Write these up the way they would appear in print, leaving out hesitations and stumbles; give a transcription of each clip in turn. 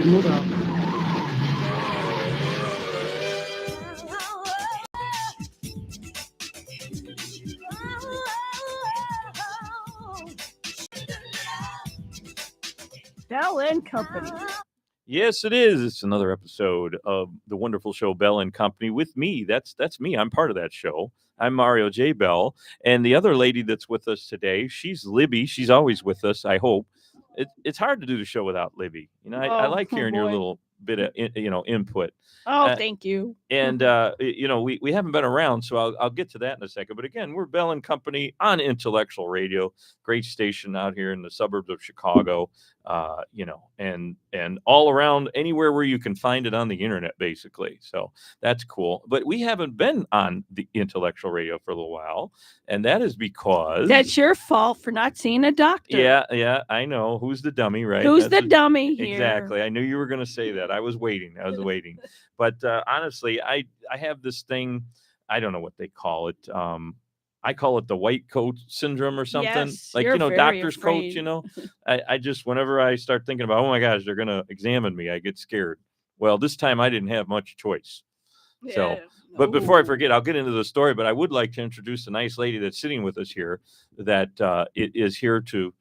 So, Bell and Company. Yes, it is. It's another episode of the wonderful show Bell and Company with me. That's me. I'm part of that show. I'm Mario J. Bell, and the other lady that's with us today, she's Libby. She's always with us. I hope. It's hard to do the show without Libby. I Oh, like hearing your boy. little bit of input. Oh, Uh, thank you. and we haven't been around, so I'll get to that in a second. But again, we're Bell and Company on Intellectual Radio, great station out here in the suburbs of Chicago. And all around anywhere where you can find it on the internet, basically. So that's cool. But we haven't been on the Intellectual Radio for a little while, and that is because That's your fault for not seeing a doctor. yeah, I know. Who's the dummy, right? Who's That's the dummy here? Exactly. I knew you were going to say that. I was waiting. But honestly, I have this thing. I don't know what they call it. I call it the white coat syndrome or something. Yes, Like, you're very doctor's afraid. coats, I just, whenever I start thinking about, oh my gosh, they're going to examine me, I get scared. Well, this time I didn't have much choice. So, but before I forget, I'll get into the story, but I would like to introduce a nice lady that's sitting with us here that is here to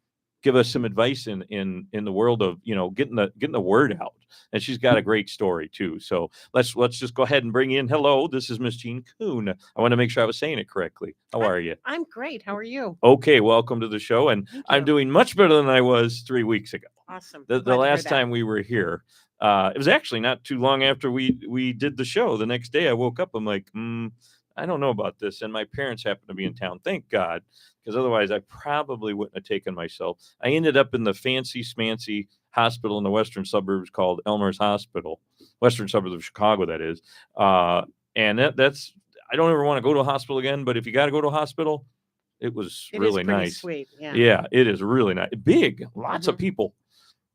give us some advice in the world of, getting the word out. And she's got a great story too. So let's just go ahead and bring in. Hello, this is Miss Jean Kuhn. I want to make sure I was saying it correctly. How are you? I'm great. How are you? Okay, welcome to the show. And Thank I'm you. doing much better than I was 3 weeks ago. Awesome. The Glad to hear last that. time we were here, it was actually not too long after we did the show. The next day I woke up, I'm like, I don't know about this. And my parents happened to be in town. Thank God, because otherwise I probably wouldn't have taken myself. I ended up in the fancy smancy hospital in the western suburbs called Elmhurst Hospital, western suburbs of Chicago, that is. And that's, I don't ever want to go to a hospital again, but if you got to go to a hospital, it was It really is pretty nice. sweet. Yeah. Yeah, it is really nice. Big, lots of Mhm. people.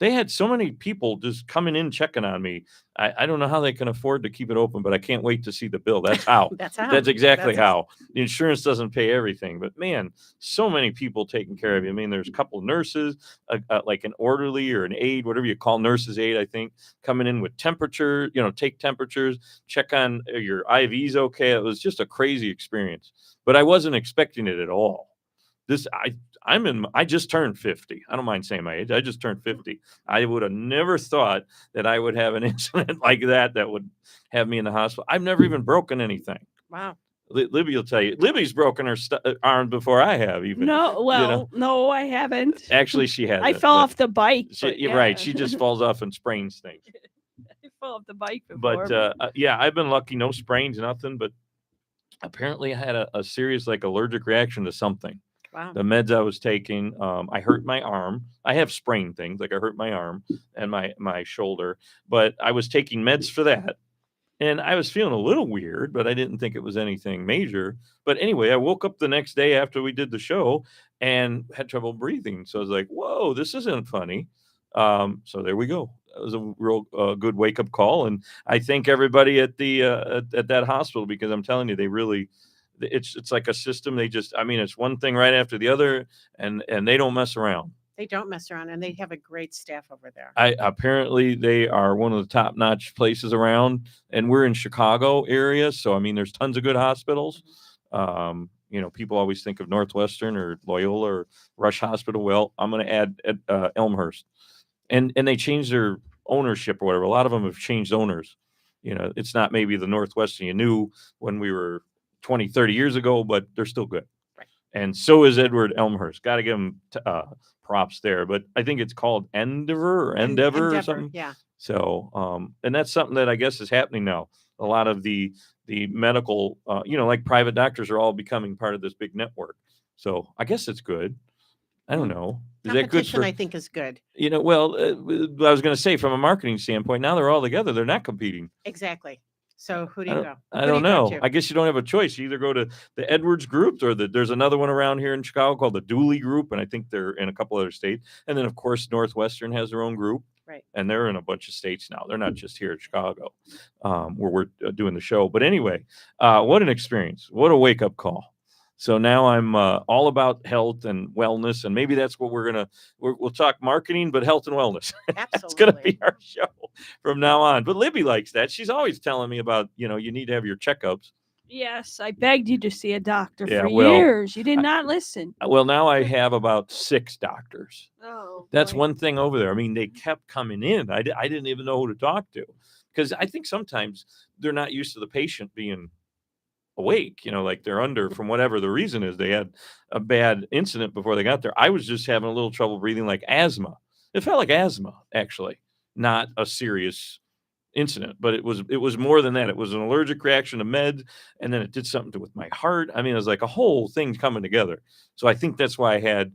They had so many people just coming in checking on me. I don't know how they can afford to keep it open, but I can't wait to see the bill. That's how. That's how. That's exactly That's how. The insurance doesn't pay everything, but man, so many people taking care of you. I mean, there's a couple of nurses, like an orderly or an aide, whatever you call nurses' aide, I think, coming in with temperature, take temperatures, check on your IVs. Okay, it was just a crazy experience, but I wasn't expecting it at all. I just turned 50. I don't mind saying my age. I just turned 50. I would have never thought that I would have an incident like that would have me in the hospital. I've never even broken anything. Wow. Libby will tell you. Libby's broken her arm before I have even. No, well, no, I haven't. Actually, she hasn't. I fell off the bike. You're right. She just falls off and sprains things. I fell off the bike before. But yeah, I've been lucky. No sprains, nothing. But apparently I had a serious allergic reaction to something. Wow. The meds I was taking, I hurt my arm. I have sprained things, like I hurt my arm and my shoulder, but I was taking meds for that. And I was feeling a little weird, but I didn't think it was anything major. But anyway, I woke up the next day after we did the show and had trouble breathing. So I was like, whoa, this isn't funny. So there we go. That was a real good wake up call. And I thank everybody at the at that hospital, because I'm telling you, they really, it's like a system. They just, it's one thing right after the other, and they don't mess around. They don't mess around, and they have a great staff over there. Apparently they are one of the top notch places around, and we're in Chicago area. So, there's tons of good hospitals. People always think of Northwestern or Loyola or Rush Hospital. Well, I'm going to add Elmhurst, and they changed their ownership or whatever. A lot of them have changed owners. It's not maybe the Northwestern you knew when we were 20, 30 years ago, but they're still good. Right. And so is Edward Elmhurst. Got to give him props there. But I think it's called Endeavor or something. Yeah. So, and that's something that I guess is happening now. A lot of the medical, like private doctors are all becoming part of this big network. So I guess it's good. I don't know. Is that good Competition, for? I think, is good. Well, I was going to say from a marketing standpoint, now they're all together. They're not competing. Exactly. So who do you go? I don't know. I guess you don't have a choice. You either go to the Edwards group, or there's another one around here in Chicago called the Dooley Group, and I think they're in a couple other states. And then, of course, Northwestern has their own group. Right. And they're in a bunch of states now. They're not just here in Chicago, where we're doing the show. But anyway, what an experience. What a wake-up call. So now I'm all about health and wellness, and maybe that's what we'll talk marketing, but health and wellness. That's going to Absolutely. be our show from now on. But Libby likes that. She's always telling me about, you need to have your checkups. Yes, I begged you to see a doctor Yeah, for well, years. You did not listen. Well, now I have about 6 doctors. Oh, That's boy. one thing over there. I mean, they kept coming in. I didn't even know who to talk to, because I think sometimes they're not used to the patient being awake, like they're under from whatever the reason is. They had a bad incident before they got there. I was just having a little trouble breathing, like asthma. It felt like asthma, actually, not a serious incident, but it was more than that. It was an allergic reaction to meds, and then it did something with my heart. I mean, it was like a whole thing coming together. So I think that's why I had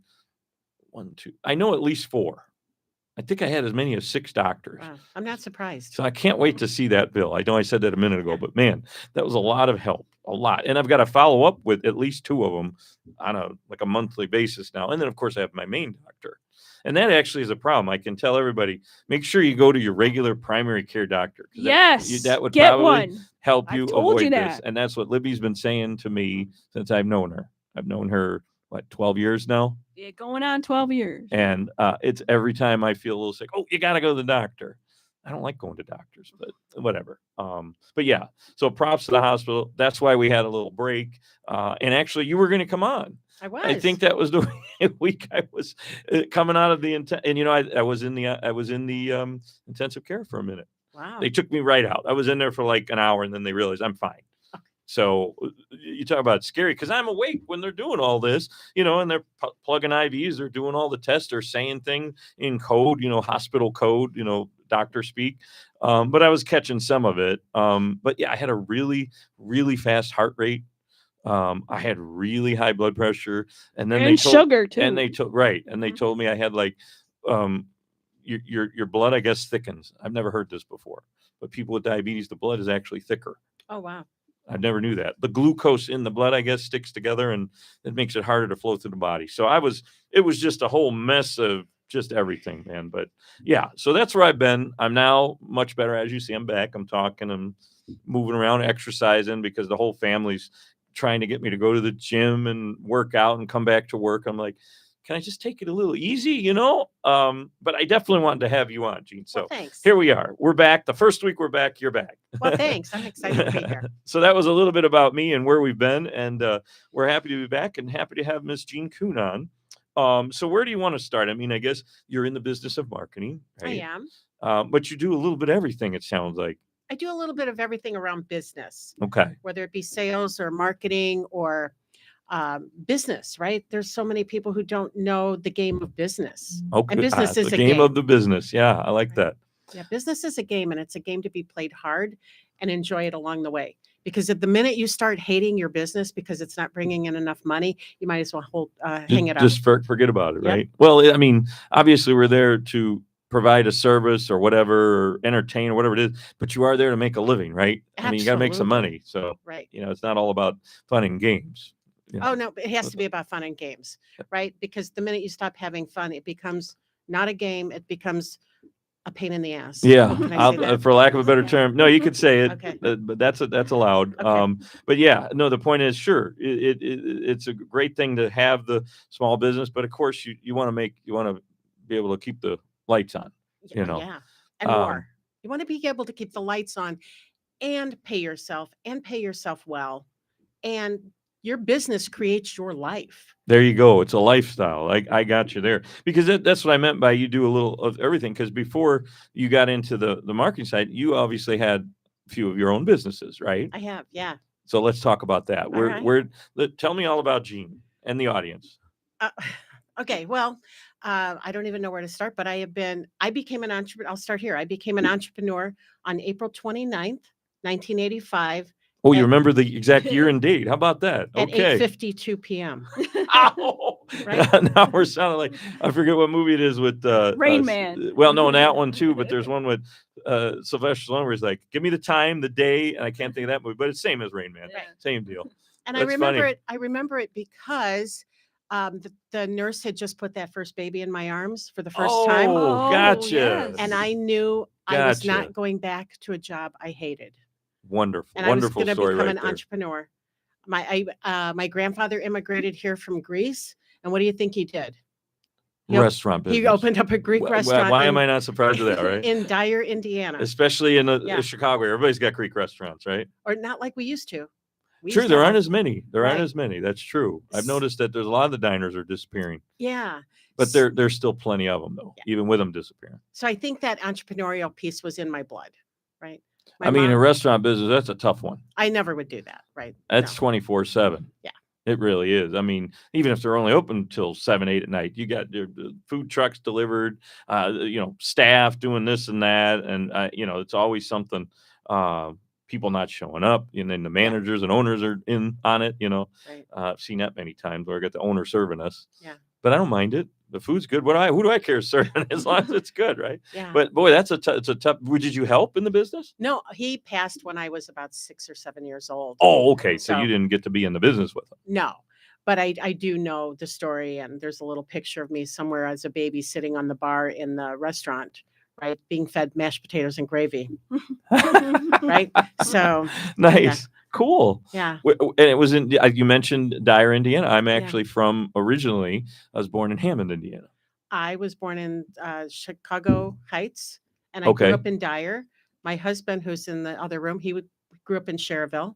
1, 2. I know at least 4. I think I had as many as 6 doctors. Wow. I'm not surprised. So I can't wait to see that bill. I know I said that a minute ago, but man, that was a lot of help, a lot. And I've got to follow up with at least 2 of them on a monthly basis now. And then of course I have my main doctor. And that actually is a problem. I can tell everybody, make sure you go to your regular primary care doctor. Yes, That would get probably one. help I've you told you avoid this. that. And that's what Libby's been saying to me since I've known her. I've known her, 12 years now? Yeah, going on 12 years. And it's every time I feel a little sick, oh, you got to go to the doctor. I don't like going to doctors, but whatever. But yeah, so props to the hospital. That's why we had a little break. And actually, you were going to come on. I was. I think that was the week I was coming out of the and I was in the intensive care for a minute. Wow. They took me right out. I was in there for like an hour, and then they realized I'm fine. So you talk about scary, because I'm awake when they're doing all this, and they're plugging IVs, they're doing all the tests, they're saying things in code, hospital code, doctor speak. But I was catching some of it. But yeah, I had a really, really fast heart rate. I had really high blood pressure, and then sugar too. And they told and they told me I had like your blood, I guess, thickens. I've never heard this before, but people with diabetes, the blood is actually thicker. Oh, wow. I never knew that. The glucose in the blood, I guess, sticks together, and it makes it harder to flow through the body. So it was just a whole mess of just everything, man. But yeah, so that's where I've been. I'm now much better. As you see, I'm back. I'm talking. I'm moving around, exercising, because the whole family's trying to get me to go to the gym and work out and come back to work. I'm like, can I just take it a little easy, But I definitely wanted to have you on, Jean. So thanks. Here we are. We're back. The first week we're back, you're back. Well, thanks. I'm excited to be here. So that was a little bit about me and where we've been. And we're happy to be back and happy to have Miss Jean Kuhn on. So where do you want to start? I mean, I guess you're in the business of marketing, right? I am. But you do a little bit of everything, it sounds like. I do a little bit of everything around business. Okay. Whether it be sales or marketing or business, right? There's so many people who don't know the game of business. Okay. And business is the a game of the business. Yeah, I like that. Yeah, business is a game, and it's a game to be played hard and enjoy it along the way. Because at the minute you start hating your business because it's not bringing in enough money, you might as well hang it up. Just forget about it, Yep. right? Well, I mean, obviously we're there to provide a service or whatever, or entertain or whatever it is, but you are there to make a living, right? I mean, you got to make some Absolutely. money. So, Right. it's not all about fun and games. Oh, no, it has to be about fun and games, right? Because the minute you stop having fun, it becomes not a game. It becomes a pain in the ass. Yeah, Can I say that? for lack of a better Okay. term. No, you could say it, Okay. but that's allowed. Okay. But yeah, no, the point is, sure, it's a great thing to have the small business, but of course you want to be able to keep the lights on. Yeah, and Um, more. You want to be able to keep the lights on and pay yourself well. And your business creates your life. There you go. It's a lifestyle. I got you there, because that's what I meant by you do a little of everything. Because before you got into the marketing side, you obviously had a few of your own businesses, right? I have, yeah. So let's talk about that. All right. Tell me all about Jean and the audience. Okay, well, I don't even know where to start, but I became an entrepreneur. I'll start here. I became an entrepreneur on April 29th, 1985 Oh, you remember the exact year and date? How about that? at Okay. 8:52 p.m. Ow! Right? Now we're sounding like, I forget what movie it is with Rain Man. Well, no, that one too, but there's one with Sylvester Stallone where he's like, give me the time, the day, and I can't think of that movie, but it's same as Rain Man. Right. Same deal. And That's I remember funny. it. I remember it because the nurse had just put that first baby in my arms for the first time. Oh, gotcha. yes. And I knew I was Gotcha. not going back to a job I hated. Wonderful. And Wonderful I was going to story become right an there. entrepreneur. My grandfather immigrated here from Greece, and what do you think he did? Restaurant business. He opened up a Greek restaurant. Why am I not surprised with that, right? In Dyer, Indiana. Especially in the Chicago area. Everybody's got Greek restaurants, right? Or not like we used to. True, there aren't as many. There aren't Right. as many. That's true. I've noticed that there's a lot of the diners are disappearing. Yeah. But there's still plenty of them, though, even with them disappearing. So I think that entrepreneurial piece was in my blood, right? I mean, a restaurant business, that's a tough one. I never would do that, right? That's 24/7. Yeah. It really is. I mean, even if they're only open till 7, 8 at night, you got your food trucks delivered, staff doing this and that. And, it's always something, people not showing up. And then the managers and owners are in on it, Right. I've seen that many times where I got the owner serving us. Yeah. But I don't mind it. The food's good. Who do I care serving as long as it's good, right? Yeah. But boy, it's a tough. Did you help in the business? No, he passed when I was about 6 or 7 years old. Oh, okay. So So- you didn't get to be in the business with him. No, but I do know the story, and there's a little picture of me somewhere as a baby sitting on the bar in the restaurant, right, being fed mashed potatoes and gravy, right? So Nice. Yeah. Cool. yeah, And it was you mentioned Dyer, Indiana. I'm actually originally, I was born in Hammond, Indiana. I was born in Chicago Heights, and I Okay. grew up in Dyer. My husband, who's in the other room, grew up in Cherville,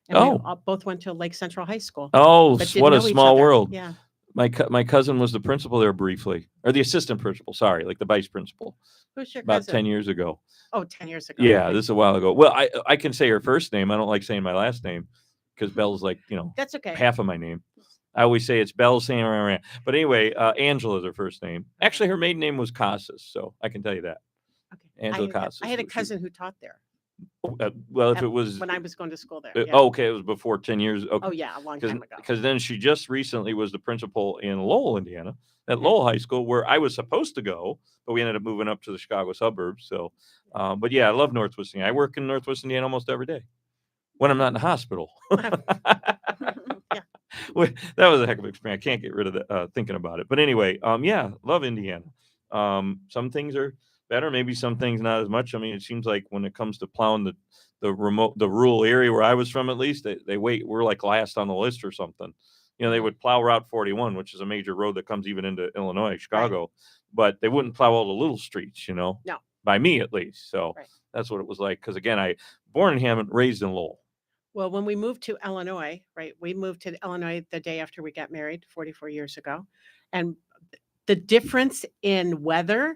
and Oh. we both went to Lake Central High School. Oh, but didn't what a know each small other. world. Yeah, My cousin was the principal there briefly, or the assistant principal, sorry, like the vice principal, who's your about cousin? 10 years ago. Oh, 10 years ago. Yeah, Okay. this is a while ago. Well, I can say her first name. I don't like saying my last name because Belle's like, That's okay. half of my name. I always say it's Belle saying, but anyway, Angela's her first name. Actually, her maiden name was Casas, so I can tell you that. Okay. Angela Casas. I had a She- cousin who taught there well, if it was when I was going to school there. Yeah. okay, it was before 10 years. Okay. Oh yeah, a long time ago. Because then she just recently was the principal in Lowell, Indiana, at Lowell High School, where I was supposed to go, but we ended up moving up to the Chicago suburbs. So, but yeah, I love Northwest Indiana. I work in Northwest Indiana almost every day when I'm not in the hospital. Yeah. Well, that was a heck of an experience. I can't get rid of that thinking about it. But anyway, love Indiana. Some things are better, maybe some things not as much. I mean, it seems like when it comes to plowing the rural area where I was from, at least we're like last on the list or something. They would plow Route 41, which is a major road that comes even into Illinois, Chicago, but they wouldn't plow all the little streets, No. by me at least. So Right. that's what it was like. Because again, I born in Hammond, raised in Lowell. Well, when we moved to Illinois, right, we moved to Illinois the day after we got married 44 years ago. And the difference in weather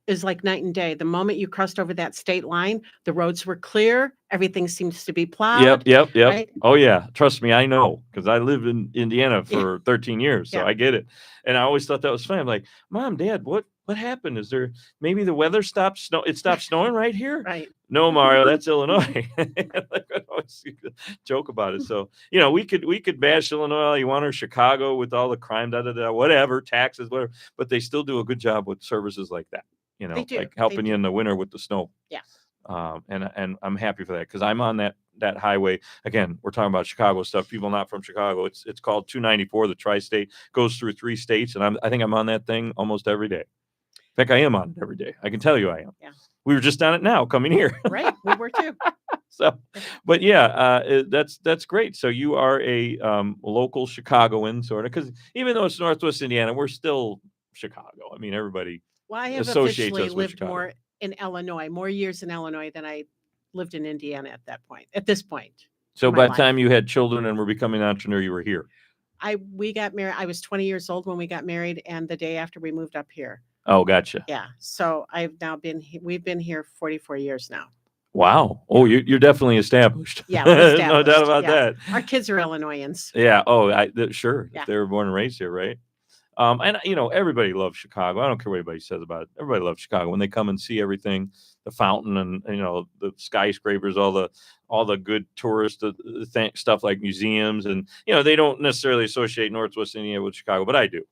is like night and day. The moment you crossed over that state line, the roads were clear. Everything seems to be plowed. Yep. right? Oh yeah. Trust me, I know, because I lived in Indiana Yeah. for 13 years. So Yeah. I get it. And I always thought that was funny. I'm like, Mom, Dad, what happened? Is there maybe the weather stopped it stopped snowing right here? Right. No, Mario, that's Illinois. Like, I always joke about it. So, we could bash Illinois all you want, or Chicago with all the crime, whatever, taxes, whatever, but they still do a good job with services like that. They do. Like helping They you do. in the winter with the snow. Yeah. And I'm happy for that, because I'm on that highway. Again, we're talking about Chicago stuff. People not from Chicago. It's called 294. The tri-state goes through 3 states, and I think I'm on that thing almost every day. In fact, I am on it every day. I can tell you I am. Yeah. We were just on it now coming here. Right. We were too. So, but yeah, that's great. So you are a local Chicagoan, sort of, because even though it's Northwest Indiana, we're still Chicago. I mean, everybody. Well, I have Associates officially us with lived Chicago. more in Illinois, more years in Illinois than I lived in Indiana at this point. So My by the life. time you had children and were becoming an entrepreneur, you were here. We got married. I was 20 years old when we got married, and the day after we moved up here. Oh, gotcha. Yeah. So I've now we've been here 44 years now. Wow. Oh, you're definitely established. Yeah, we're No doubt established, about yeah. that. Our kids are Illinoisans. Yeah. Oh, sure. Yeah. If they were born and raised here, right? And everybody loves Chicago. I don't care what anybody says about it. Everybody loves Chicago when they come and see everything, the fountain and the skyscrapers, all the good tourist stuff like museums, and they don't necessarily associate Northwest Indiana with Chicago, but I do.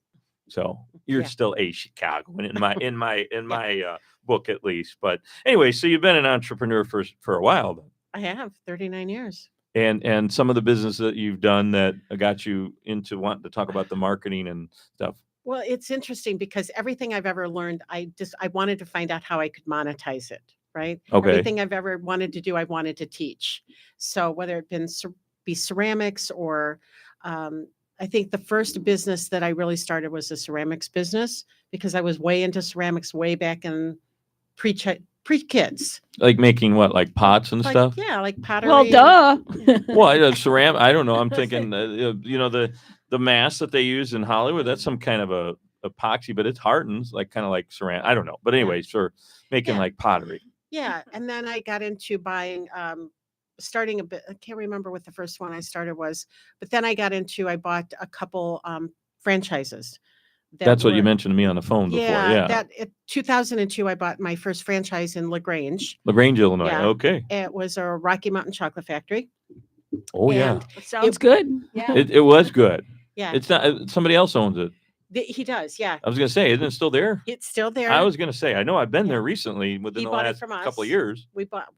So you're Yeah. still a Chicagoan in my book, at least. But anyway, so you've been an entrepreneur for a while then. I have 39 years. And some of the business that you've done that got you into wanting to talk about the marketing and stuff. Well, it's interesting because everything I've ever learned, I wanted to find out how I could monetize it, right? Okay. Everything I've ever wanted to do, I wanted to teach. So whether it been be ceramics or I think the first business that I really started was a ceramics business because I was way into ceramics way back in pre-kids. Like making what, like pots and Like, stuff? yeah, like pottery. Well, duh. Well, ceramic. I don't know. I'm thinking, the mass that they use in Hollywood. That's some kind of a epoxy, but it hardens, like kind of like ceramic. I don't know. But anyways, for making Yeah. like pottery. Yeah, and then I got into buying, starting a bit. I can't remember what the first one I started was, but then I bought a couple franchises. That's what you mentioned to me on the phone before. Yeah. That in 2002 I bought my first franchise in LaGrange. LaGrange, Illinois. Yeah. Okay. It was a Rocky Mountain Chocolate Factory. Oh yeah. And It sounds good. yeah, It was good. yeah, It's not. Somebody else owns it. he does. Yeah, I was gonna say, isn't it still there? it's still there. I was gonna say, I know I've been Yeah. there recently within He the bought it last from couple of us. years.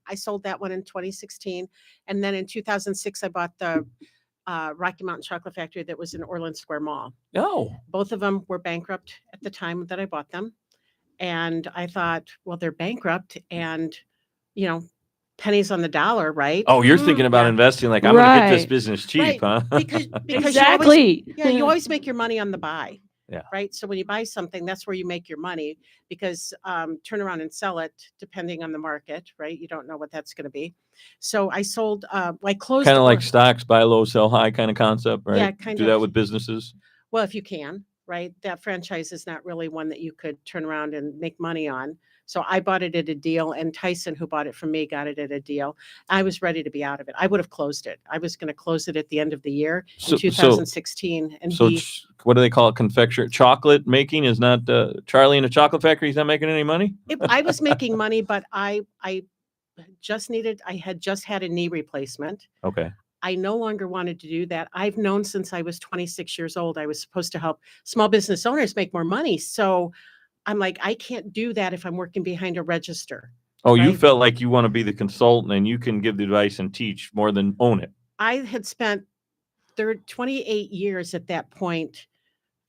I sold that one in 2016, and then in 2006 I bought the Rocky Mountain Chocolate Factory that was in Orland Square Mall. Oh, Both of them were bankrupt at the time that I bought them. And I thought, well, they're bankrupt and, pennies on the dollar, right? oh, you're thinking about Yeah. investing like I'm gonna get this Right. business cheap, Right. huh? Because Exactly. you always make your money on the buy. Yeah. Right. So when you buy something, that's where you make your money because turn around and sell it depending on the market. Right. You don't know what that's going to be. So I sold, I closed. Kind of like stocks, buy low, sell high kind of concept, right? Yeah, kind Do of. that with businesses. Well, if you can, right? That franchise is not really one that you could turn around and make money on. So I bought it at a deal, and Tyson, who bought it from me, got it at a deal. I was ready to be out of it. I would have closed it. I was going to close it at the end of the year in 2016. And What do they call it? Confectioner chocolate making is not Charlie in the Chocolate Factory. He's not making any money. I was making money, but I had just had a knee replacement. Okay. I no longer wanted to do that. I've known since I was 26 years old, I was supposed to help small business owners make more money. So I'm like, I can't do that if I'm working behind a register. Oh, you Right. felt like you want to be the consultant and you can give the advice and teach more than own it. I had spent 28 years at that point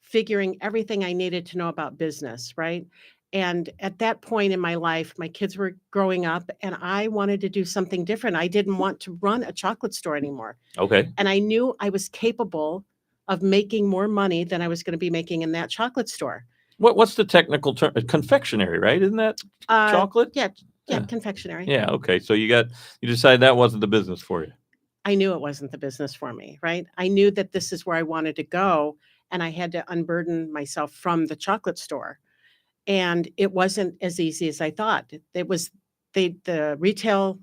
figuring everything I needed to know about business, right? And at that point in my life, my kids were growing up and I wanted to do something different. I didn't want to run a chocolate store anymore. Okay. And I knew I was capable of making more money than I was going to be making in that chocolate store. What's the technical term? Confectionery, right? Isn't that chocolate? Yeah, Yeah. confectionery. Yeah. Okay. So you decided that wasn't the business for you. I knew it wasn't the business for me, right? I knew that this is where I wanted to go, and I had to unburden myself from the chocolate store. And it wasn't as easy as I thought. It was the retail,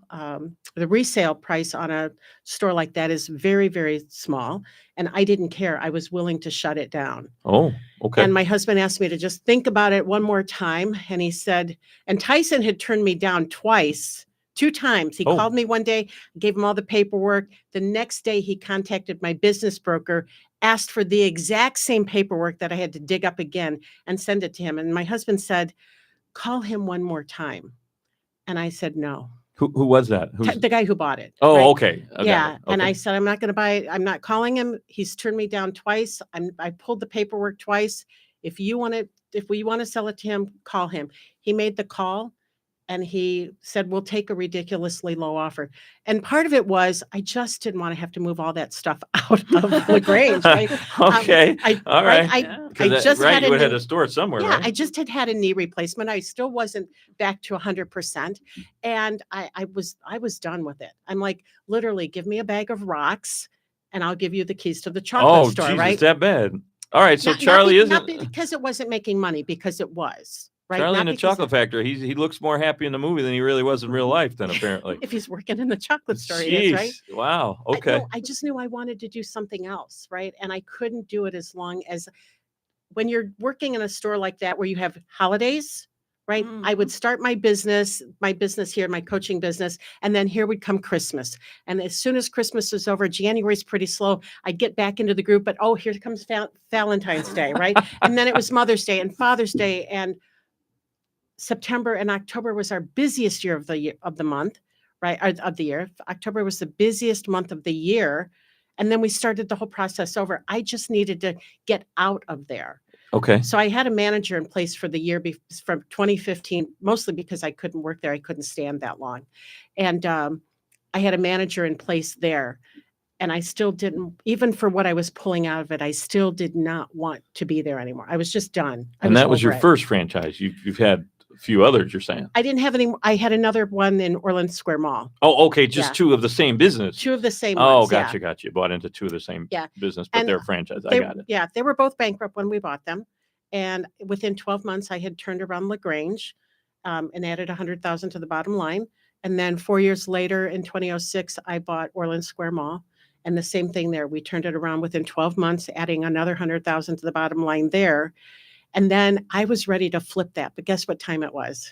the resale price on a store like that is very, very small. And I didn't care. I was willing to shut it down. Oh, okay. And my husband asked me to just think about it one more time. And he said, and Tyson had turned me down two times. He called me one day, gave him all the paperwork. The next day he contacted my business broker, asked for the exact same paperwork that I had to dig up again and send it to him. And my husband said, call him one more time. And I said, no. Who was that? The guy who bought it. Oh, right? okay. Yeah. And I said, I'm not going to buy it. I'm not calling him. He's turned me down twice. I pulled the paperwork twice. If we want to sell it to him, call him. He made the call. And he said, we'll take a ridiculously low offer. And part of it was, I just didn't want to have to move all that stuff out of LaGrange. Right? Okay. All right. I just had you had a store somewhere, yeah, right? I just had a knee replacement. I still wasn't back to 100%. And I was done with it. I'm like, literally, give me a bag of rocks and I'll give you the keys to the chocolate store, Jesus, right? that bad. All right. So Not Charlie isn't. Not because it wasn't making money, because it was. Right? Charlie Not in the because Chocolate Factory. He looks more happy in the movie than he really was in real life. Then apparently, if he's working in the chocolate store, he is, right? Wow. Okay. I just knew I wanted to do something else, right? And I couldn't do it as long as when you're working in a store like that where you have holidays, right? I would start my business here, my coaching business, and then here would come Christmas. And as soon as Christmas was over, January's pretty slow. I'd get back into the group, but here comes Valentine's Day, right? And then it was Mother's Day and Father's Day, and September and October was our busiest year of the month, right? Of the year. October was the busiest month of the year. And then we started the whole process over. I just needed to get out of there. Okay. So I had a manager in place for the year from 2015, mostly because I couldn't work there. I couldn't stand that long. And I had a manager in place there. And I still didn't, even for what I was pulling out of it, I still did not want to be there anymore. I was just done. And that was your over it. first franchise. You've had a few others, you're saying. I didn't have any. I had another one in Orland Square Mall. Oh, okay. Just Yeah. two of the same business. Two of the same Oh, ones. gotcha, Yeah. gotcha. You bought into two of the same Yeah. business, but And they're franchise. I They, got it. yeah, they were both bankrupt when we bought them. And within 12 months, I had turned around LaGrange and added 100,000 to the bottom line. And then 4 years later, in 2006, I bought Orland Square Mall. And the same thing there. We turned it around within 12 months, adding another 100,000 to the bottom line there. And then I was ready to flip that. But guess what time it was?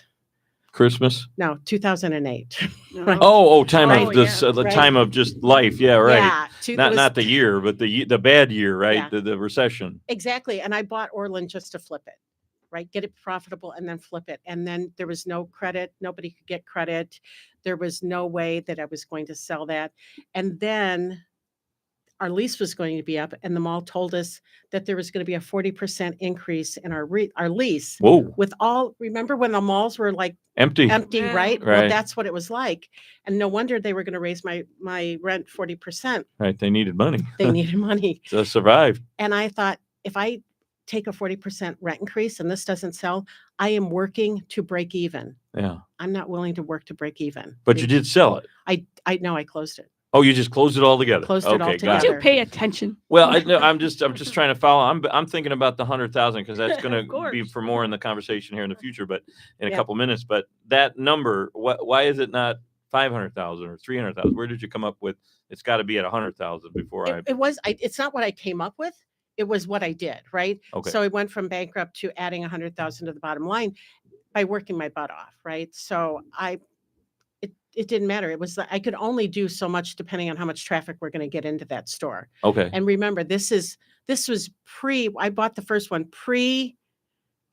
Christmas? No, 2008. No. Oh, time Right. of this, the Right. time of just life. Yeah, right. Yeah. Not the year, but the bad year, right? Yeah. The recession. Exactly. And I bought Orland just to flip it, right? Get it profitable and then flip it. And then there was no credit. Nobody could get credit. There was no way that I was going to sell that. And then our lease was going to be up, and the mall told us that there was going to be a 40% increase in our lease. Whoa. With all, remember when the malls were like Empty. empty, Yeah. right? Well, Right. that's what it was like. And no wonder they were going to raise my rent 40%. Right. They needed money They needed money. to survive. And I thought, if I take a 40% rent increase and this doesn't sell, I am working to break even. Yeah. I'm not willing to work to break even. But you did sell it. I know I closed it. Oh, you just closed it all together. Closed it all Okay, got Did it. you together. pay attention? Well, I'm just trying to follow. I'm thinking about the 100,000 because that's going Of to be course. for more in the conversation here in the future, but in a Yeah. couple minutes. But that number, why is it not 500,000 or 300,000? Where did you come up with? It's got to be at 100,000 before It's not what I came up with. It was what I did, right? Okay. So I went from bankrupt to adding 100,000 to the bottom line by working my butt off, right? So it didn't matter. It was I could only do so much depending on how much traffic we're going to get into that store. Okay. And remember, this was I bought the first one pre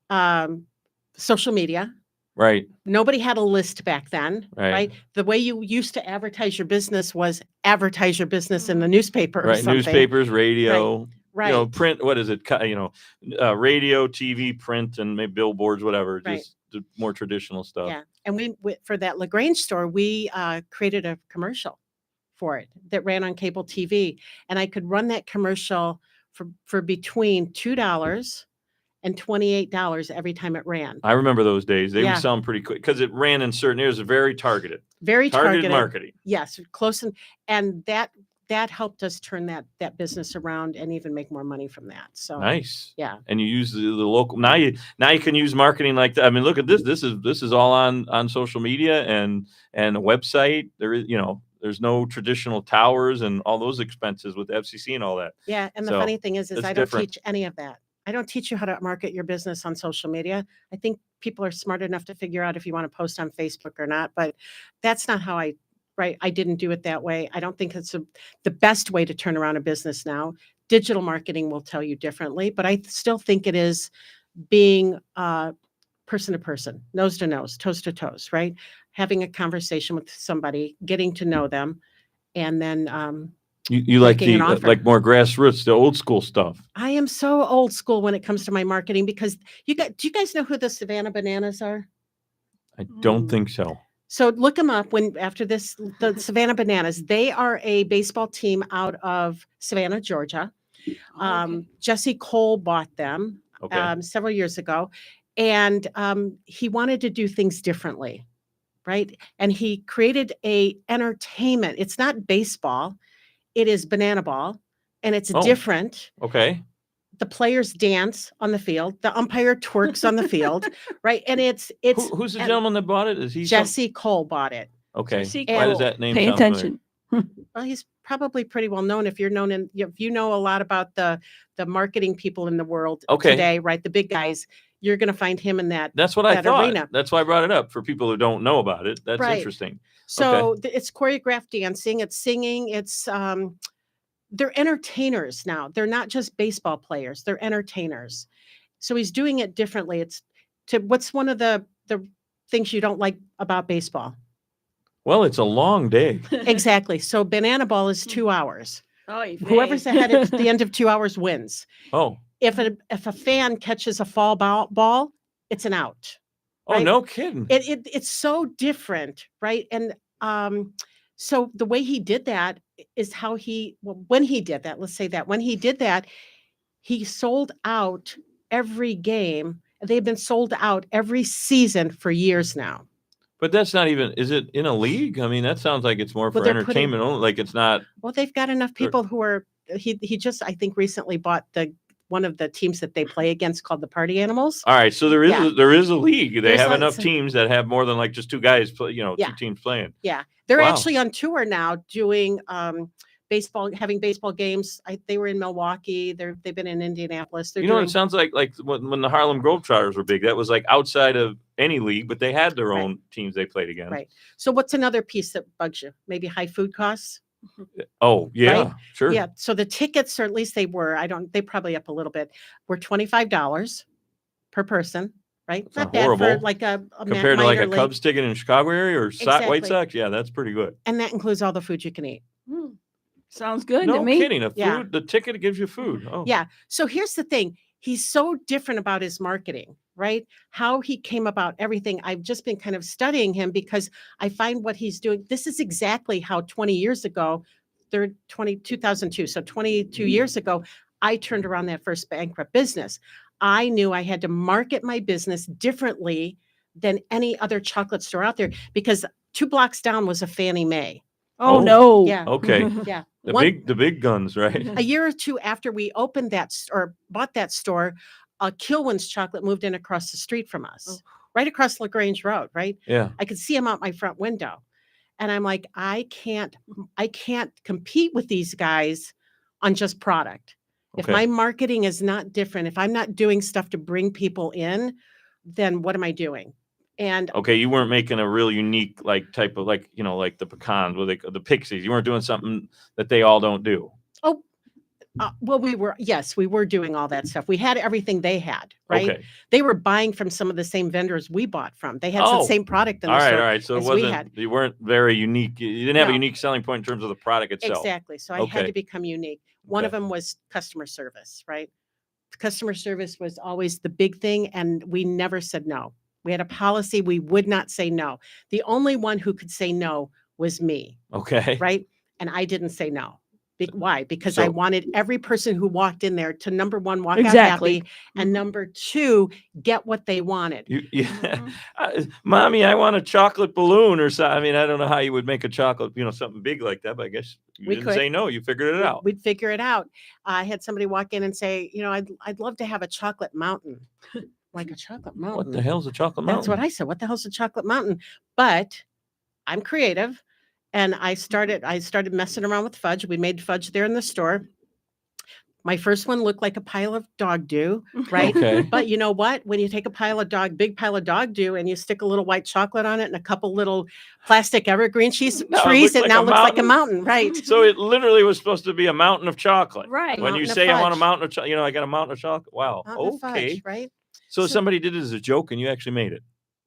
social media. Right. Nobody had a list back then, Right. right? The way you used to advertise your business was advertise your business in the newspaper or Right. something. Newspapers, radio, Right. you know, print. What is it? Radio, TV, print, and maybe billboards, whatever. Right. Just the more traditional stuff. Yeah. And we for that LaGrange store, we created a commercial for it that ran on cable TV. And I could run that commercial for between $2 and $28 every time it ran. I remember those days. They Yeah. would sound pretty quick because it ran in certain areas. Very targeted. Very targeted. Marketing. Yes, close. And that helped us turn that business around and even make more money from that. So Nice. yeah. And you use the local. Now you can use marketing like that. I mean, look at this. This is all on social media and a website. There is, there's no traditional towers and all those expenses with FCC and all that. Yeah. And the So, funny thing is it's I don't different. teach any of that. I don't teach you how to market your business on social media. I think people are smart enough to figure out if you want to post on Facebook or not, but that's not how I didn't do it that way. I don't think it's the best way to turn around a business now. Digital marketing will tell you differently, but I still think it is being person to person, nose to nose, toes to toes, right? Having a conversation with somebody, getting to know them, and then You like making an the offer. like more grassroots, the old school stuff. I am so old school when it comes to my marketing because do you guys know who the Savannah Bananas are? I don't Mm. think so. So look them up after this, the Savannah Bananas. They are a baseball team out of Savannah, Georgia. Okay. Jesse Cole bought them Okay. several years ago, and he wanted to do things differently, right? And he created a entertainment. It's not baseball. It is banana ball, and it's Oh. different. Okay. The players dance on the field. The umpire twerks on the field, right? And it's Who's the and gentleman that bought it? Is he Jesse Cole bought it. Okay. Jesse Why does Cole. that name Pay sound familiar? attention. Well, he's probably pretty well known if you know a lot about the marketing people in the world Okay. today, right? The big guys. You're going to find him in that. That's what I that thought. arena. That's why I brought it up for people who don't know about it. That's Right. interesting. So it's choreographed dancing, it's singing, it's they're entertainers now. They're not just baseball players, they're entertainers. So he's doing it differently. What's one of the things you don't like about baseball? Well, it's a long day. Exactly. So banana ball is 2 hours. Oy Whoever's vey. ahead at the end of 2 hours wins. Oh. If a fan catches a foul ball, it's an out. Oh, Right? no kidding. It's so different, right? And So the way he did that is how when he did that, let's say that when he did that, he sold out every game. They've been sold out every season for years now. But that's not even, is it in a league? I mean, that sounds like it's more Well, for they're entertainment only. Like it's not. Well, they've got enough people who are, he just, I think recently bought one of the teams that they play against called the Party Animals. All right. So there is a league. They There's have lots enough of- teams that have more than like just two guys, two teams playing. Yeah. They're Wow. actually on tour now doing baseball, having baseball games. They were in Milwaukee. They've been in Indianapolis. They're What it sounds like when the Harlem Globetrotters were big, that was like outside of any league, but they had their own teams they played against. Right. So what's another piece that bugs you? Maybe high food costs? Oh, yeah, Right? sure. Yeah. So the tickets, or at least they were, they probably up a little bit, were $25 per person, right? That's Not not bad horrible. for like a Compared to like minor a league. Cubs ticket in Chicago area or Exactly. White Sox, yeah, that's pretty good. And that includes all the food you can eat. Sounds good to No me. kidding. Yeah. The ticket gives you food. Oh, Yeah. So here's the thing. He's so different about his marketing, right? How he came about everything. I've just been kind of studying him because I find what he's doing. This is exactly how 20 years ago, 2002. So 22 years ago, I turned around that first bankrupt business. I knew I had to market my business differently than any other chocolate store out there because 2 blocks down was a Fannie Mae. Oh, Oh. no. Yeah. okay. Yeah. The big guns, right? A year or two after we opened bought that store, Kilwin's Chocolate moved in across the street from us, right across LaGrange Road, right? Yeah. I could see him out my front window. And I'm like, I can't compete with these guys on just product. If Okay. my marketing is not different, if I'm not doing stuff to bring people in, then what am I doing? And Okay, you weren't making a real unique type of like the pecans or the pixies. You weren't doing something that they all don't do. well, we were doing all that stuff. We had everything they had, right? Okay. They were buying from some of the same vendors we bought from. They had the Oh. same product in the All store. right. So it as we wasn't. had. You weren't very unique. You didn't have a No. unique selling point in terms of the product itself. Exactly. So I had Okay. to become unique. One of Okay. them was customer service, right? Customer service was always the big thing, and we never said no. We had a policy, we would not say no. The only one who could say no was me, Okay. right? And I didn't say no. Why? Because I So- wanted every person who walked in there to, number one, walk Exactly. out happy, and number two, get what they wanted. Yeah. Mommy, I want a chocolate balloon or something. I mean, I don't know how you would make a chocolate, something big like that, but I guess you We didn't could. say no. You figured it out. We'd figure it out. I had somebody walk in and say, I'd love to have a chocolate mountain. Like a chocolate mountain. What the hell's a chocolate mountain? That's what I said. What the hell's a chocolate mountain? But I'm creative, and I started messing around with fudge. We made fudge there in the store. My first one looked like a pile of dog dew, right? Okay. But you know what? When you take a big pile of dog dew, and you stick a little white chocolate on it and a couple little plastic evergreen trees, Now it trees, looks it like now a looks like a mountain? mountain, right? So it literally was supposed to be a mountain of chocolate. Right. When you Mountain of say I want a fudge. mountain of chocolate, I got a mountain of chocolate. Wow. Mountain of Okay. fudge, right? So So- somebody did it as a joke and you actually made it.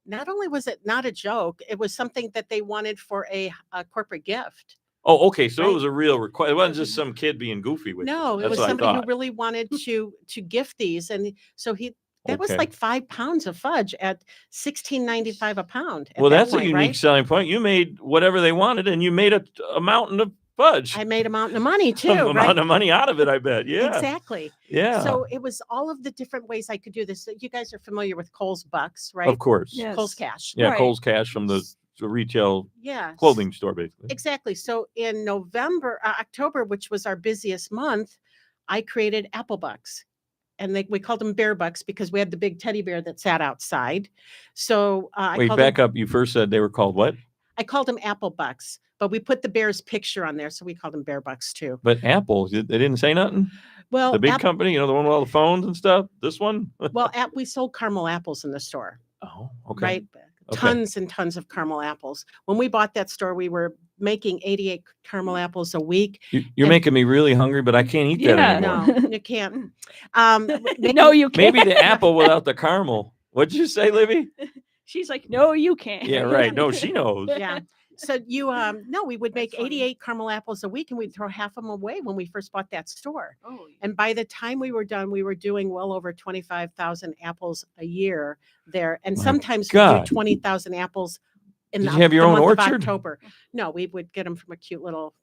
Not only was it not a joke, it was something that they wanted for a corporate gift. Oh, okay. So Right. it was a real request. It wasn't just some kid being goofy with you. No, it That's was what I somebody who thought. really wanted to gift these, and so that was Okay. like 5 pounds of fudge at $16.95 a pound. at Well, that that's point, a unique right? selling point. You made whatever they wanted and you made a mountain of fudge. I made a mountain of money A too, right? amount of money out of it, I bet. Yeah. Exactly. Yeah. So it was all of the different ways I could do this. You guys are familiar with Kohl's Bucks, right? Of course. Yes. Kohl's Cash. Yeah. Right. Kohl's Cash from the retail Yeah. clothing store, basically. Exactly. So in October, which was our busiest month, I created Apple Bucks. And we called them bear bucks because we had the big teddy bear that sat outside. So Wait, back up. You first said they were called what? I called them Apple Bucks, but we put the bear's picture on there, so we called them bear bucks too. But Apple, they didn't say nothing? Well, The big company, the one with all the phones and stuff? This one? we sold caramel apples in the store, Oh, okay. right? Okay. Tons and tons of caramel apples. When we bought that store, we were making 88 caramel apples a week. You're And- making me really hungry, but I can't eat that Yeah. anymore. No, you can't. No, you can't. Maybe the apple without the caramel. What'd you say, Libby? She's like, no, you can't. Yeah, right. No, she knows. Yeah. So we would make That's funny. 88 caramel apples a week, and we'd throw half of them away when we first bought that store. Oh, And by the time we were done, we were doing well over 25,000 apples a year there. And My sometimes we God. do 20,000 apples in Did you have your the own month of orchard? October. No, we would get them from a cute little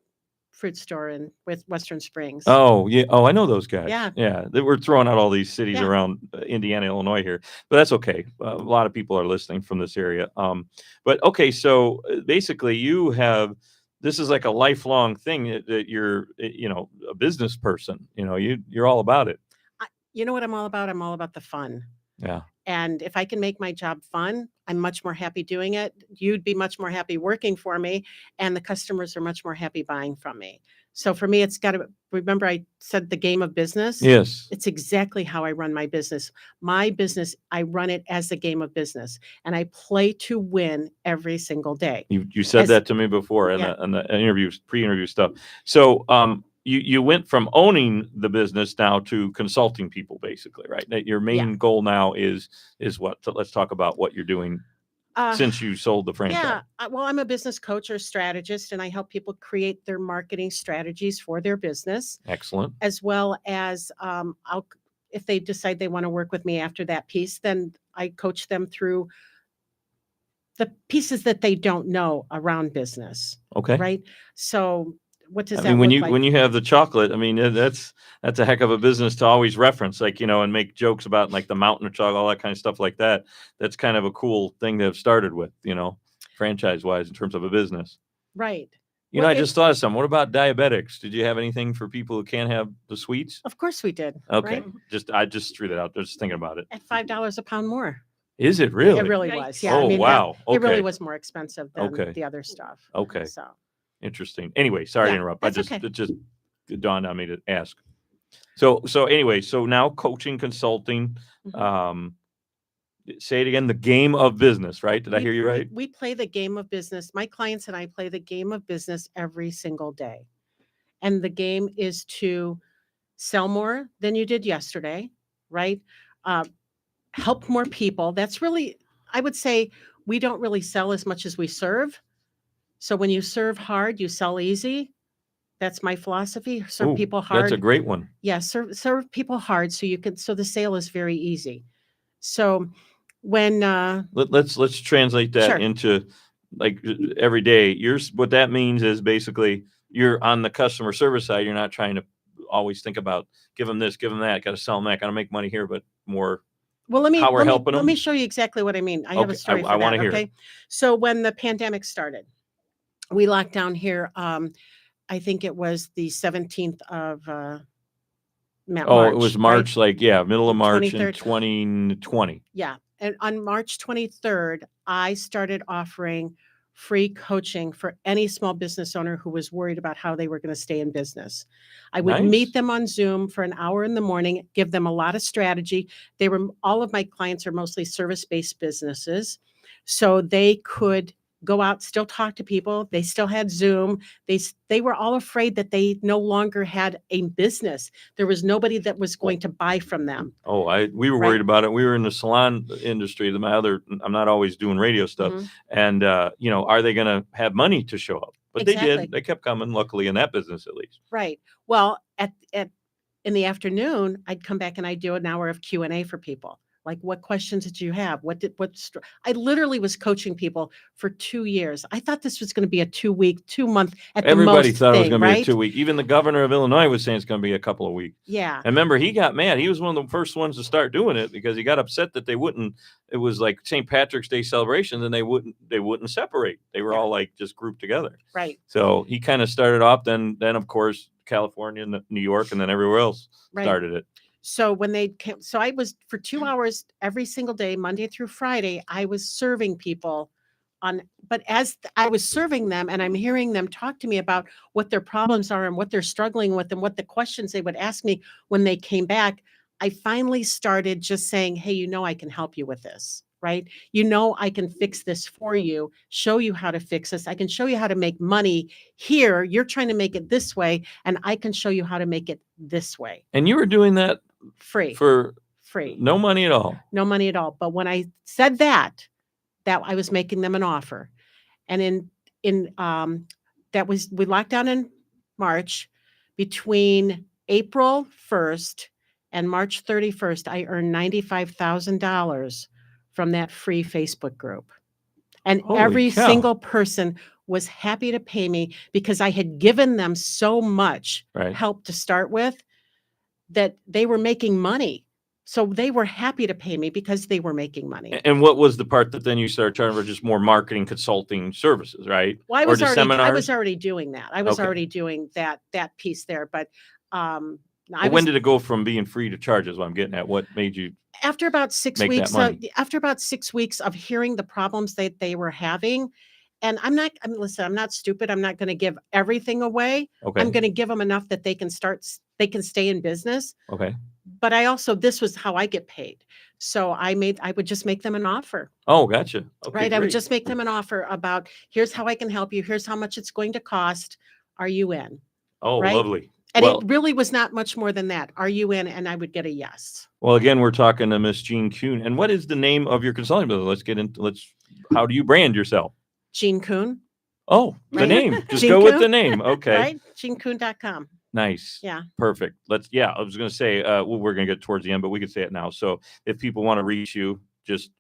fruit store in Western Springs. Oh, yeah. Oh, I know those guys. Yeah. Yeah. They were throwing out all these cities Yeah. around Indiana, Illinois here, but that's okay. A lot of people are listening from this area. But okay. So basically this is like a lifelong thing that you're, a business person, you're all about it. You know what I'm all about? I'm all about the fun. Yeah. And if I can make my job fun, I'm much more happy doing it. You'd be much more happy working for me, and the customers are much more happy buying from me. So for me, it's got to, remember I said the game of business? Yes. It's exactly how I run my business. My business, I run it as a game of business, and I play to win every single day. You said that to me before in Yeah. the interviews, pre-interview stuff. So you went from owning the business now to consulting people, basically, right? That your main goal now is what? So let's talk about what you're doing since you sold the franchise. Yeah. Well, I'm a business coach or strategist, and I help people create their marketing strategies for their business. Excellent. As well as if they decide they want to work with me after that piece, then I coach them through the pieces that they don't know around business. Okay. Right. So what does that I mean, look like? when you have the chocolate, I mean, that's a heck of a business to always reference, like, and make jokes about like the mountain of chocolate, all that kind of stuff like that. That's kind of a cool thing to have started with, franchise wise in terms of a business. Right. I just thought of something. What about diabetics? Did you have anything for people who can't have the sweets? Of course we did. Okay. Right? I just threw that out there, just thinking about it. At $5 a pound more. Is it really? It really Yikes. was. Yeah. Oh, wow. It really Okay. was more expensive than Okay. the other stuff. Okay. So Interesting. Anyway, sorry to Yeah, interrupt. that's It just dawned on me to ask. So anyway, so now coaching, consulting, Mhm. Say it again, the game of business, right? Did I hear you right? We play the game of business. My clients and I play the game of business every single day. And the game is to sell more than you did yesterday, right? Help more people. That's really, I would say, we don't really sell as much as we serve. So when you serve hard, you sell easy. That's my philosophy. Serve Ooh, people hard. That's a great one. Yeah, serve people hard so the sale is very easy. So when Let's translate that Sure. into like every day. What that means is basically you're on the customer service side. You're not trying to always think about give them this, give them that, got to sell them that, got to make money here, but more. Well, how we're helping let them? me show you exactly what I mean. I have Okay, a story for I that. wanna hear it. Okay. So when the pandemic started, we locked down here. I think it was the 17th of March. It was right? March, middle of March in 23rd. 2020. Yeah. And on March 23rd, I started offering free coaching for any small business owner who was worried about how they were going to stay in business. I would Nice. meet them on Zoom for an hour in the morning, give them a lot of strategy. All of my clients are mostly service-based businesses. So they could go out, still talk to people. They still had Zoom. They were all afraid that they no longer had a business. There was nobody that was going to buy from them. We were Right. worried about it. We were in the salon industry. I'm not always doing radio stuff. Mhm. And, are they going to have money to show up? But they Exactly. did. They kept coming, luckily, in that business at least. Right. Well, in the afternoon, I'd come back and I'd do an hour of Q&A for people. Like, what questions did you have? I literally was coaching people for 2 years. I thought this was going to be a 2-week, 2-month at Everybody the most thought it was thing, going to right? be a 2 week. Even the governor of Illinois was saying it's going to be a couple of weeks. Yeah. And remember, he got mad. He was one of the first ones to start doing it because he got upset that they wouldn't. It was like St. Patrick's Day celebrations, and they wouldn't separate. They were all like just grouped together. Right. So he kind of started off. Then of course California and New York, and then everywhere else started it. So when they came, so I was for 2 hours every single day, Monday through Friday, I was serving people but as I was serving them and I'm hearing them talk to me about what their problems are and what they're struggling with and what the questions they would ask me when they came back, I finally started just saying, hey, I can help you with this, right? I can fix this for you, show you how to fix this. I can show you how to make money here. You're trying to make it this way, and I can show you how to make it this way. And you were doing that Free. for Free. no money at all. No money at all. But when I said that I was making them an offer. And we locked down in March. Between April 1st and March 31st, I earned $95,000 from that free Facebook group. And Holy every cow. single person was happy to pay me because I had given them so much Right. help to start with that they were making money. So they were happy to pay me because they were making money. And what was the part that then you started charging for just more marketing consulting services, right? Well, I Or was the already seminars? doing that. I was Okay. already doing that piece there, but I But when was did it go from being free to charge is what I'm getting at. What made you after about 6 make that weeks money? after about 6 weeks of hearing the problems that they were having, and listen, I'm not stupid. I'm not going to give everything away. Okay. I'm going to give them enough that they can stay in business. Okay. But this was how I get paid. So I would just make them an offer. Oh, gotcha. Okay, Right. I would great. just make them an offer about, here's how I can help you. Here's how much it's going to cost. Are you in? Oh, right? lovely. And Well, it really was not much more than that. Are you in? And I would get a yes. well, again, we're talking to Miss Jean Kuhn. And what is the name of your consulting business? How do you brand yourself? Jean Kuhn. Oh, the Right. name. Just Jean go with Kuhn, the name. Okay. Right? JeanKuhn.com. Nice. Yeah. Perfect. I was going to say, we're going to get towards the end, but we could say it now. So if people want to reach you, just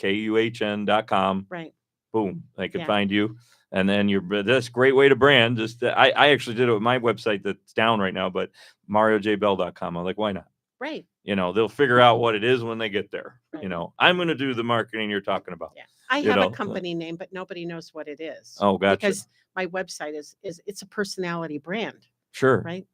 JeanKuhn.com. Right. Boom. They can Yeah. find you. And then that's a great way to brand. I actually did it with my website that's down right now, but MarioJBell.com. I'm like, why not? Right. They'll figure out what it is when they get there. Right. I'm going to do the marketing you're talking about. Yeah. I have a company name, but nobody knows what it is. Oh, gotcha. Because my website is it's a personality brand. Sure. Right.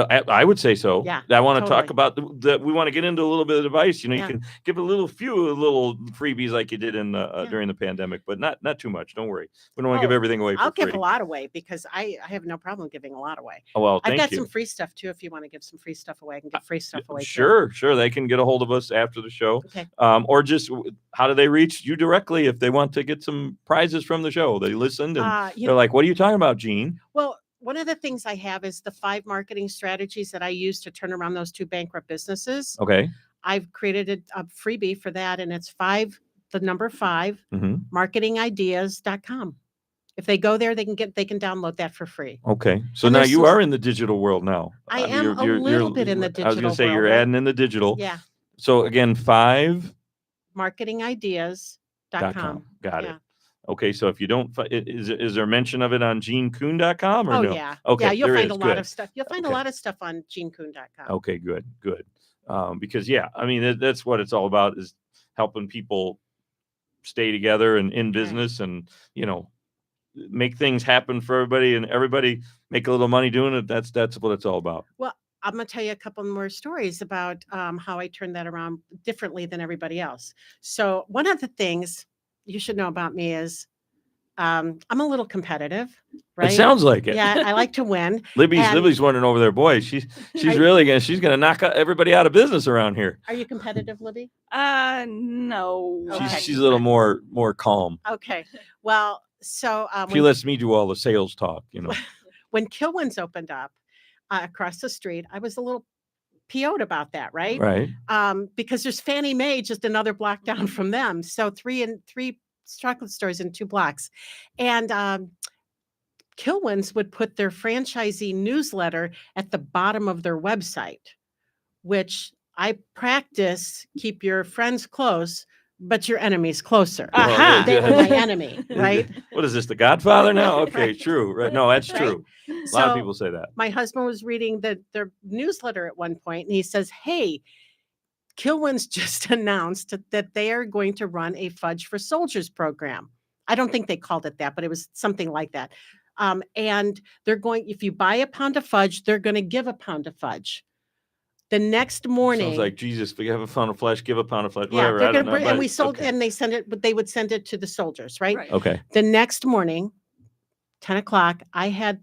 I would say so. Yeah, I want to talk totally. about that. We want to get into a little bit of advice. You Yeah. can give a little freebies like you did in Yeah. during the pandemic, but not too much. Don't worry. We don't want to give Oh, everything away for I'll free. give a lot away because I have no problem giving a lot away. Oh, well, I've thank got you. some free stuff too. If you want to give some free stuff away, I can give free stuff away. Sure. They can get a hold of us after the show. Okay. Or just how do they reach you directly if they want to get some prizes from the show? They listened and they're like, "What are you talking about, Gene?" Well, one of the things I have is the 5 marketing strategies that I use to turn around those 2 bankrupt businesses. Okay. I've created a freebie for that, and it's the number 5, Mm-hmm. marketingideas.com. If they go there, they can download that for free. Okay. So And now there's you some- are in the digital world now. I am a little bit in the I was digital going to say you're world, right? adding in the digital. Yeah, So again, 5. marketingideas.com. Got Yeah. it. Okay, so if you don't, is there mention of it on JeanKuhn.com or Oh no? yeah. Okay, Yeah, you'll there find is. a lot Good. of stuff. You'll find a Okay. lot of stuff on JeanKuhn.com. Okay, good. Because that's what it's all about, is helping people stay together and in business and make things happen for everybody and everybody make a little money doing it. That's what it's all about. Well, I'm going to tell you a couple more stories about how I turned that around differently than everybody else. So one of the things you should know about me is I'm a little competitive, right? It sounds like it. Yeah, I like to win. Libby's wondering over there, boy, she's she's gonna knock everybody out of business around here. Are you competitive, Libby? No. Okay. She's a little more calm. Okay. Well, so She lets me do all the sales talk, when Kilwins opened up across the street, I was a little PO'd about that, right? Right. Because there's Fannie Mae just another block down from them. So three chocolate stores in 2 blocks. And Kilwins would put their franchisee newsletter at the bottom of their website, which I practice keep your friends close, but your enemies closer. Aha. They were my enemy, right? What is this, The Godfather now? Okay, Right. true. Right. No, that's Right. true. A lot So of people say that. my husband was reading their newsletter at one point, and he says, "Hey, Kilwins just announced that they are going to run a Fudge for Soldiers program." I don't think they called it that, but it was something like that. And if you buy a pound of fudge, they're going to give a pound of fudge. The next morning, Sounds like Jesus. If you have a pound of flesh, give a pound of flesh. yeah, Whatever. they're I going don't to know, bring, and but- we sold, okay. and they would send it to the soldiers, right? Right. Okay. The next morning, 10 o'clock, I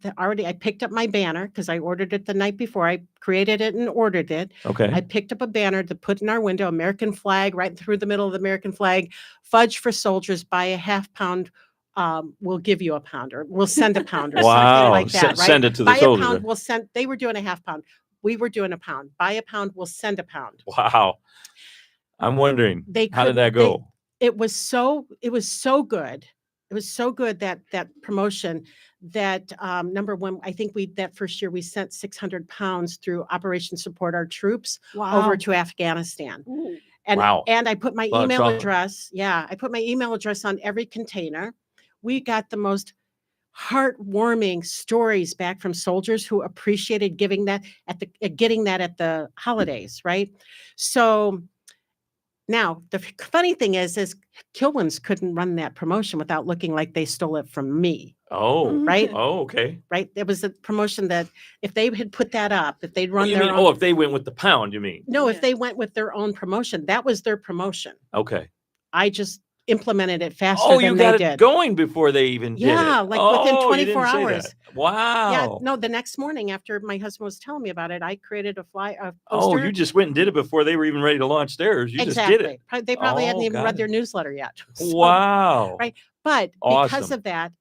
picked up my banner because I ordered it the night before. I created it and ordered it. Okay. I picked up a banner to put in our window, American flag, right through the middle of the American flag, Fudge for Soldiers, buy a half pound. We'll give you a pound, or we'll send a pound, or Wow. something like that, right? Send it to the buy soldiers. a pound, they were doing a half pound. We were doing a pound. Buy a pound, we'll send a pound. Wow. I'm wondering, how did that go? It was so good. It was so good that promotion that number one, I think that first year we sent 600 pounds through Operation Support Our Troops Wow. over to Afghanistan. Ooh. And Wow. and I put my Lot of email chocolate. address. Yeah, I put my email address on every container. We got the most heartwarming stories back from soldiers who appreciated getting that at the holidays, right? So now the funny thing is Kilwins couldn't run that promotion without looking like they stole it from me, Oh. right? Oh, okay. Right? It was a promotion that if they had put that up, if they'd Oh, run you their mean, own, if they went with the pound, you mean? no, if Yeah. they went with their own promotion, that was their promotion. Okay. I just implemented it faster Oh, than you they got it did. going before they even did it. Yeah, like within Oh, you 24 didn't say hours. that. Yeah, Wow. no, the next morning after my husband was telling me about it, I created a Oh, poster. you just went and did it before they were even ready to launch theirs. You just did it. Exactly. They probably hadn't Oh, even got read their it. newsletter yet. So, Wow. right. But because Awesome. of that,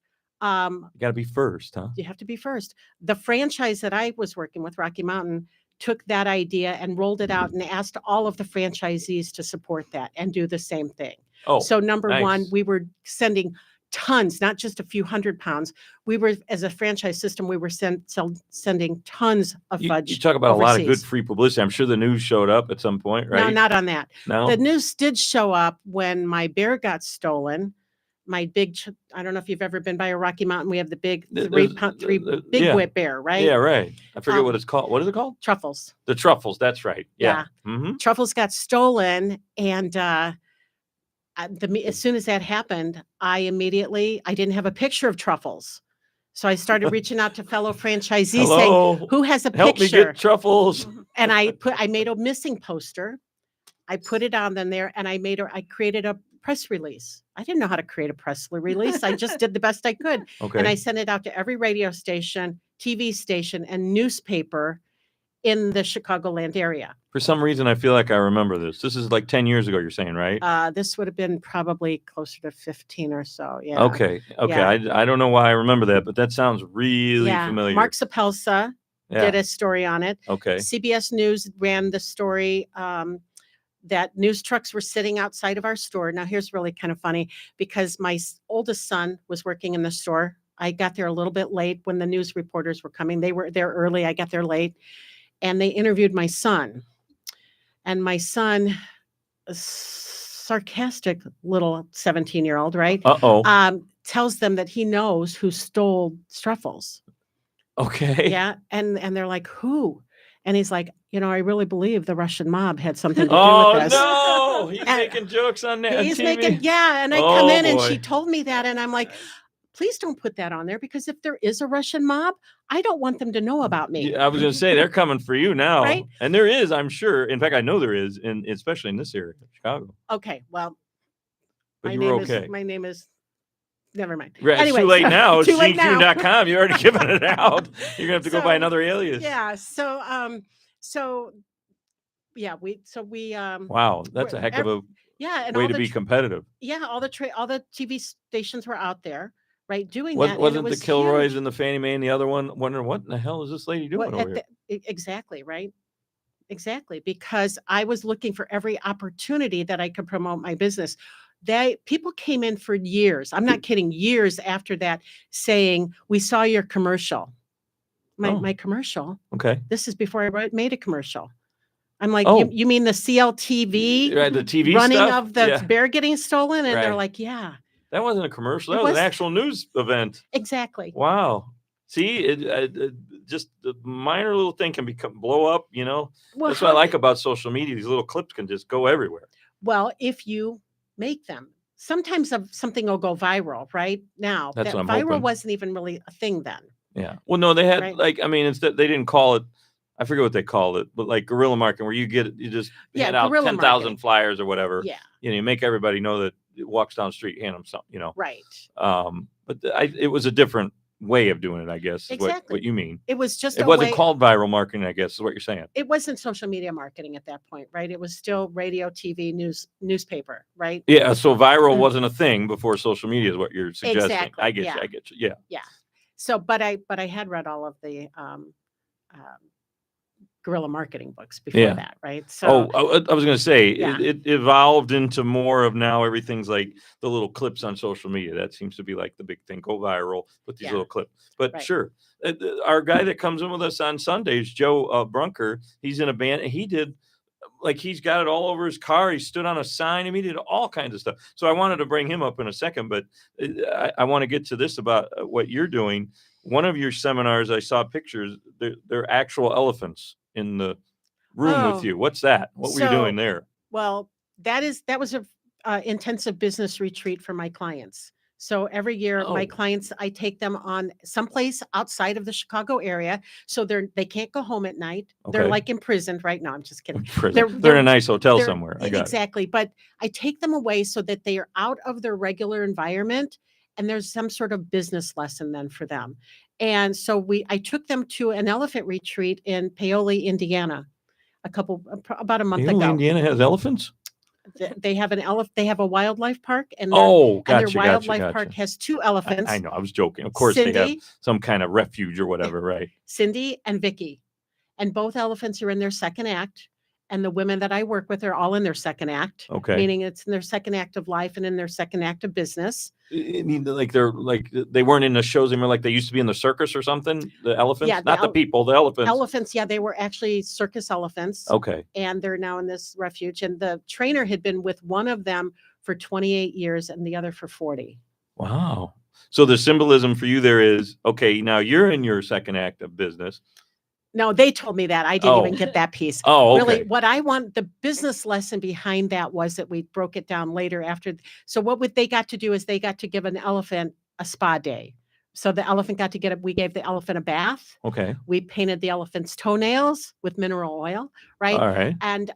You got to be first, huh? you have to be first. The franchise that I was working with, Rocky Mountain, took that idea and rolled it out and asked all of the franchisees to support that and do the same thing. Oh, So number one, nice. we were sending tons, not just a few hundred pounds. We were, as a franchise system, we were sending tons of fudge. You talk about a lot of good overseas. free publicity. I'm sure the news showed up at some point, right? No, not on that. No? The news did show up when my bear got stolen. My big, I don't know if you've ever been by a Rocky Mountain. We have the big three big yeah. whip bear, right? Yeah, right. I forget what Um, it's called. What is it called? Truffles. The truffles. That's right. Yeah. Mm-hmm. Truffles got stolen, and as soon as that happened, I didn't have a picture of Truffles, so I started reaching out to fellow franchisees saying, Hello. "Who has a Help me picture?" get truffles. And I made a missing poster. I put it on there, and I created a press release. I didn't know how to create a press release. I just did the best I could. Okay. And I sent it out to every radio station, TV station, and newspaper in the Chicagoland area. For some reason, I feel like I remember this. This is like 10 years ago, you're saying, right? This would have been probably closer to 15 or so. Yeah. Okay. Yeah. I don't know why I remember that, but that sounds really familiar. Mark Sapelsa did a story on it. Okay. CBS News ran the story that news trucks were sitting outside of our store. Now, here's really kind of funny because my oldest son was working in the store. I got there a little bit late when the news reporters were coming. They were there early. I got there late. And they interviewed my son. And my son, a sarcastic little 17-year-old, right? Uh-oh. Tells them that he knows who stole Truffles. Okay. Yeah. And they're like, who? And he's like, I really believe the Russian mob had something to do with this. Oh, no. He's And making jokes on that. He's TV. making, yeah. And I come in and boy. she told me that. And I'm like, please don't put that on there because if there is a Russian mob, I don't want them to know about me. Yeah, I was going to say, they're coming for you now. Right? And there is, I'm sure. In fact, I know there is, especially in this area, Chicago. Okay. Well, But you were okay. My name is, never mind. Right, Anyway, it's too late now. It's too late now. GQ.com. You're already giving it out. You're going to have to go So, buy another alias. Yeah. So yeah, we Wow, that's a heck of a and way all to be competitive. Yeah, all the TV stations were out there, right, doing that. Wasn't and it the was Kilroys huge. and the Fannie Mae and the other one wondering what in the hell is this lady doing over here? Exactly, right? Exactly, because I was looking for every opportunity that I could promote my business. People came in for years. I'm not kidding, years after that saying, "We saw your commercial." My commercial. Okay. This is before I made a commercial. I'm like, Oh. you mean the CLTV Right, the TV running stuff? of the Yeah. bear getting stolen? And they're Right. like, yeah, That wasn't a commercial. It That was was- an actual news event. exactly. Wow. See, just the minor little thing can blow up, Well, That's what I like about social media. These little clips can just go everywhere. Well, if you make them, sometimes something will go viral, right? Now, That's that what I'm viral hoping. wasn't even really a thing then. Yeah. Well, no, they had Right. instead they didn't call it. I forget what they called it, but like guerrilla marketing, where you just Yeah, hand out guerrilla 10,000 marketing. flyers or whatever. Yeah, You make everybody know that it walks down the street, hand them something, right. But it was a different way of doing it, I guess. Is Exactly. what you mean. It was just It wasn't called viral marketing, I guess, is what you're saying. It wasn't social media marketing at that point, right? It was still radio, TV, newspaper, right? Yeah. So viral Mm. wasn't a thing before social media is what you're suggesting. Exactly, I get yeah. you. I get you. Yeah. So, but I had read all of the guerrilla marketing books before Yeah. that, right? So, I was going to say Yeah. it evolved into more of now everything's like the little clips on social media. That seems to be like the big thing. Go viral, put these Yeah. little clips. But Right. sure, our guy that comes in with us on Sundays, Joe Brunker, he's in a band. And he did like he's got it all over his car. He stood on a sign. I mean, he did all kinds of stuff. So I wanted to bring him up in a second, but I want to get to this about what you're doing. One of your seminars, I saw pictures. They're actual elephants in the room with Oh, you. What's that? What were you doing so there? well, that was a intensive business retreat for my clients. So every year, my Oh, clients, I take them on someplace outside of the Chicago area, so they can't go home at night. They're okay. like imprisoned right now. I'm just kidding. Prison. They're in a nice hotel they're somewhere. I got it. exactly, but I take them away so that they are out of their regular environment, and there's some sort of business lesson then for them. And so I took them to an elephant retreat in Paoli, Indiana, about a month Paoli, ago. Indiana has elephants? They have they have a wildlife park, and Oh, their gotcha, wildlife park has 2 elephants. I know. I was joking. Of course, they have Cindy, some kind of refuge or whatever, right? Cindy and Vicky, and both elephants are in their second act. And the women that I work with are all in their second act, Okay. meaning it's in their second act of life and in their second act of business. I mean, like they weren't in the shows anymore, like they used to be in the circus or something. The elephants, Yeah, not the people, the elephants. Elephants, yeah, they were actually circus elephants. Okay. And they're now in this refuge. And the trainer had been with one of them for 28 years and the other for 40. Wow. So the symbolism for you there is, okay, now you're in your second act of business. No, they told me that. I didn't even get that piece. Oh, okay. Really, what I want, the business lesson behind that was that we broke it down later after. So what they got to do is they got to give an elephant a spa day. So the elephant got to we gave the elephant a bath. Okay. We painted the elephant's toenails with mineral oil, right? All right. And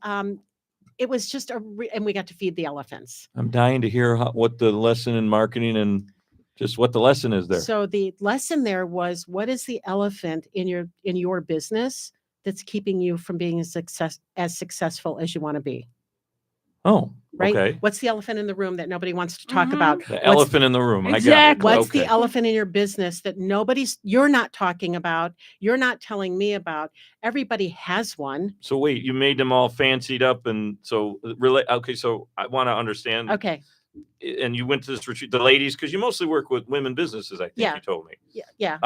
it was just and we got to feed the elephants. I'm dying to hear what the lesson in marketing and just what the lesson is there. So the lesson there was, what is the elephant in your business that's keeping you from being as successful as you want to be? Oh, right. Okay. What's the elephant in the room that nobody wants to talk about? The elephant in the room. Exactly. I got it. What's Okay. the elephant in your business that you're not talking about? You're not telling me about. Everybody has one. So wait, you made them all fancied up, and so okay. So I want to understand. Okay. And you went to this retreat, the ladies, because you mostly work with women businesses, I think Yeah. you told me. Yeah.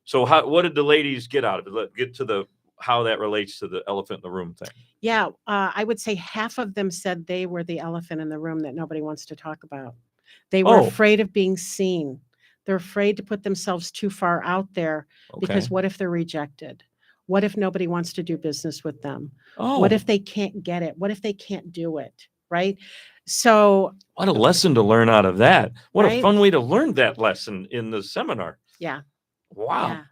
So what did the ladies get out of it? Let's get to how that relates to the elephant in the room thing. Yeah. I would say half of them said they were the elephant in the room that nobody wants to talk about. They were afraid of being seen. They're afraid to put themselves too far out there because what if they're rejected? What if nobody wants to do business with them? What if they can't get it? What if they can't do it? Right. So what a lesson to learn out of that. What a Right? fun way to learn that lesson in the seminar. yeah. Wow. Yeah. Who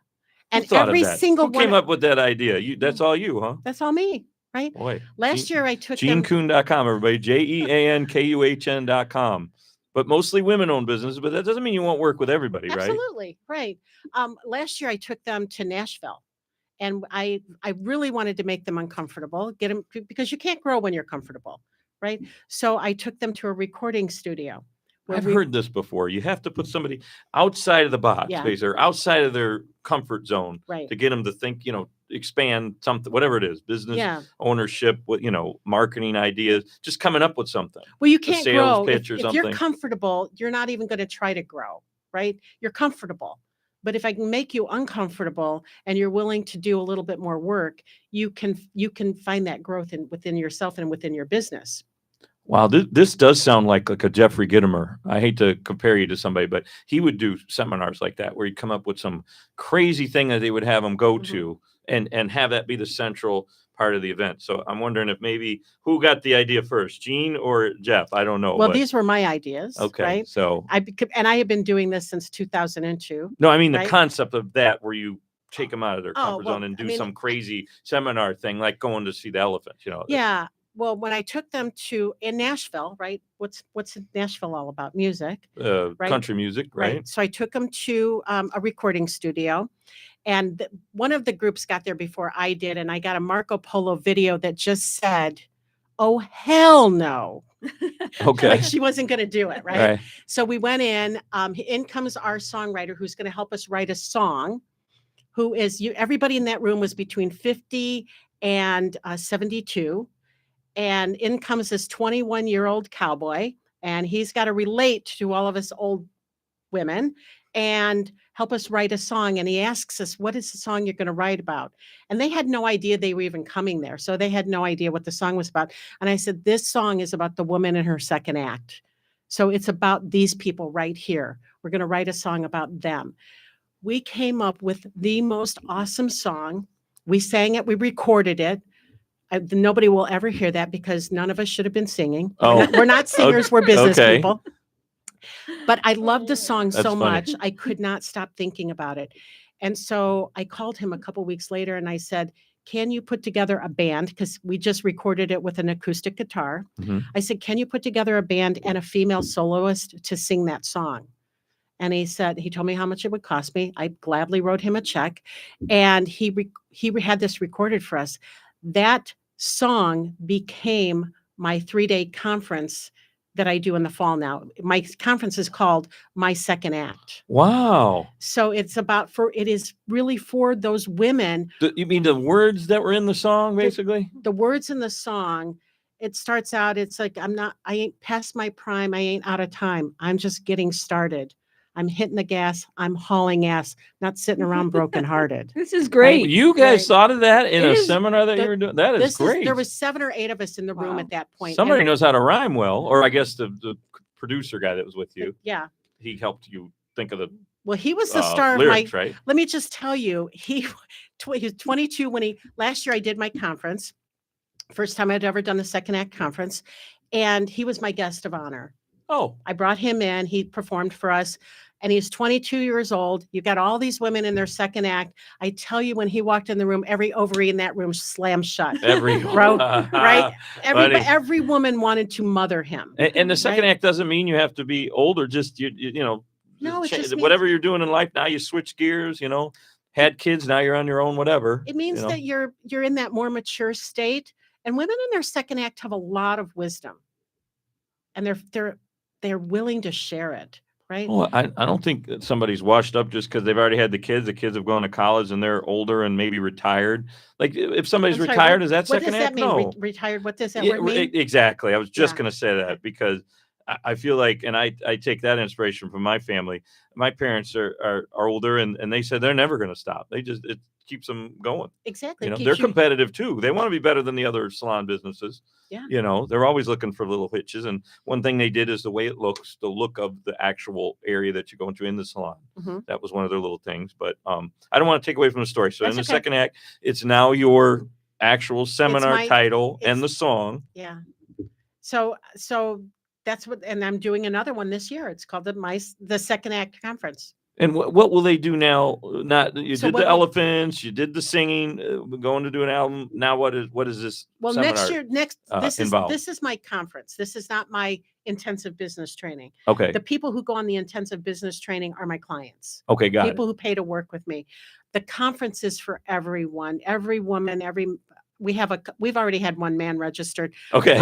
And thought of every that? single Who one. came up with that idea? That's all you, huh? That's all me. Right. Boy. Last year I took them. GeneKuhn.com, everybody. JeanKuhn.com. But mostly women-owned businesses, but that doesn't mean you won't work with everybody, right? Absolutely. Right. Last year I took them to Nashville. And I really wanted to make them uncomfortable, get them, because you can't grow when you're comfortable, right? So I took them to a recording studio. I've heard this before. You have to put somebody outside of the box, Yeah. basically, or outside of their comfort zone Right. to get them to think, expand something, whatever it is, business Yeah. ownership, marketing ideas, just coming up with something. Well, you can't sales grow pitch or if you're something. comfortable. You're not even going to try to grow, right? You're comfortable. But if I can make you uncomfortable and you're willing to do a little bit more work, you can find that growth within yourself and within your business. Wow, this does sound like a Jeffrey Gitomer. I hate to compare you to somebody, but he would do seminars like that where he'd come up with some crazy thing that they would have them go to and have that be the central part of the event. So I'm wondering if maybe who got the idea first, Gene or Jeff? I don't know. Well, these were my ideas. Okay, right? so I have been doing this since 2002. no, I mean the right? concept of that where you take them out of their Oh, comfort well, zone and I do mean, some crazy seminar thing like going to see the elephant. Yeah. Well, when I took them in Nashville, right? What's Nashville all about? Music. Right? Country music, right? So I took them to a recording studio, and one of the groups got there before I did, and I got a Marco Polo video that just said, "Oh hell no!" Okay, Like she wasn't going to do it, right? Right. So we went in. In comes our songwriter, who's going to help us write a song. Who is you? Everybody in that room was between 50 and 72. And in comes this 21-year-old cowboy, and he's got to relate to all of us old women. and help us write a song. And he asks us, what is the song you're going to write about? And they had no idea they were even coming there. So they had no idea what the song was about. And I said, this song is about the woman in her second act. So it's about these people right here. We're going to write a song about them. We came up with the most awesome song. We sang it. We recorded it. Nobody will ever hear that because none of us should have been singing. Oh. We're not singers. We're business Okay. people. But I loved the song That's so funny. much, I could not stop thinking about it. And so I called him a couple weeks later and I said, can you put together a band? Because we just recorded it with an acoustic guitar. Mhm. I said, can you put together a band and a female soloist to sing that song? And he said, he told me how much it would cost me. I gladly wrote him a check. And he had this recorded for us. That song became my 3-day conference that I do in the fall now. My conference is called My Second Act. Wow. So it is really for those women. You mean the words that were in the song, basically? The words in the song, it starts out, it's like, I ain't past my prime. I ain't out of time. I'm just getting started. I'm hitting the gas. I'm hauling ass, not sitting around brokenhearted. This is great. You guys Right. thought of that in It a is- seminar that you were doing? That is great. There was 7 or 8 of us in the room Wow. at that point. Somebody and- knows how to rhyme well, or I guess the producer guy that was with you, Yeah. he helped you think of the Well, he was the star of my, lyrics, right? let me just tell you, he was 22 when last year I did my conference. First time I'd ever done the second act conference. And he was my guest of honor. Oh, I brought him in. He performed for us. And he's 22 years old. You got all these women in their second act. I tell you, when he walked in the room, every ovary in that room slammed shut. every Right? Funny. Every woman wanted to mother him. And the second Right? act doesn't mean you have to be older. Just you know, No, it just means- whatever you're doing in life now, you switch gears. You know, had kids, now you're on your own. Whatever. It means you know? that you're in that more mature state. And women in their second act have a lot of wisdom, and they're willing to share it. Right? Well, I don't think that somebody's washed up just because they've already had the kids. The kids have gone to college and they're older and maybe retired. Like if somebody's I'm sorry, retired, is that What second does that act? mean? No. Retired? What does that Yeah, word mean? exactly. I was just Yeah. going to say that because I feel like, and I take that inspiration from my family. My parents are older and they said they're never going to stop. It keeps them going. Exactly. You know, Keeps they're you- competitive too. They want to be better than the other salon businesses. Yeah. You know, they're always looking for little hitches. And one thing they did is the way it looks, the look of the actual area that you go into in the salon. Mhm. That was one of their little things. But I don't want to take away from the story. So That's in the okay. second act, it's now your actual seminar my- title and it's- the song. Yeah. So that's what, and I'm doing another one this year. It's called the Second Act Conference. And what will they do now? Not you So did what the we- elephants, you did the singing, we're going to do an album. Now what is this? Well, seminar? next this involved? is my conference. This is not my intensive business training. Okay. The people who go on the intensive business training are my clients. Okay, got People who pay to work with me. The conference is for everyone, every woman, we've already had one man registered. it. Okay.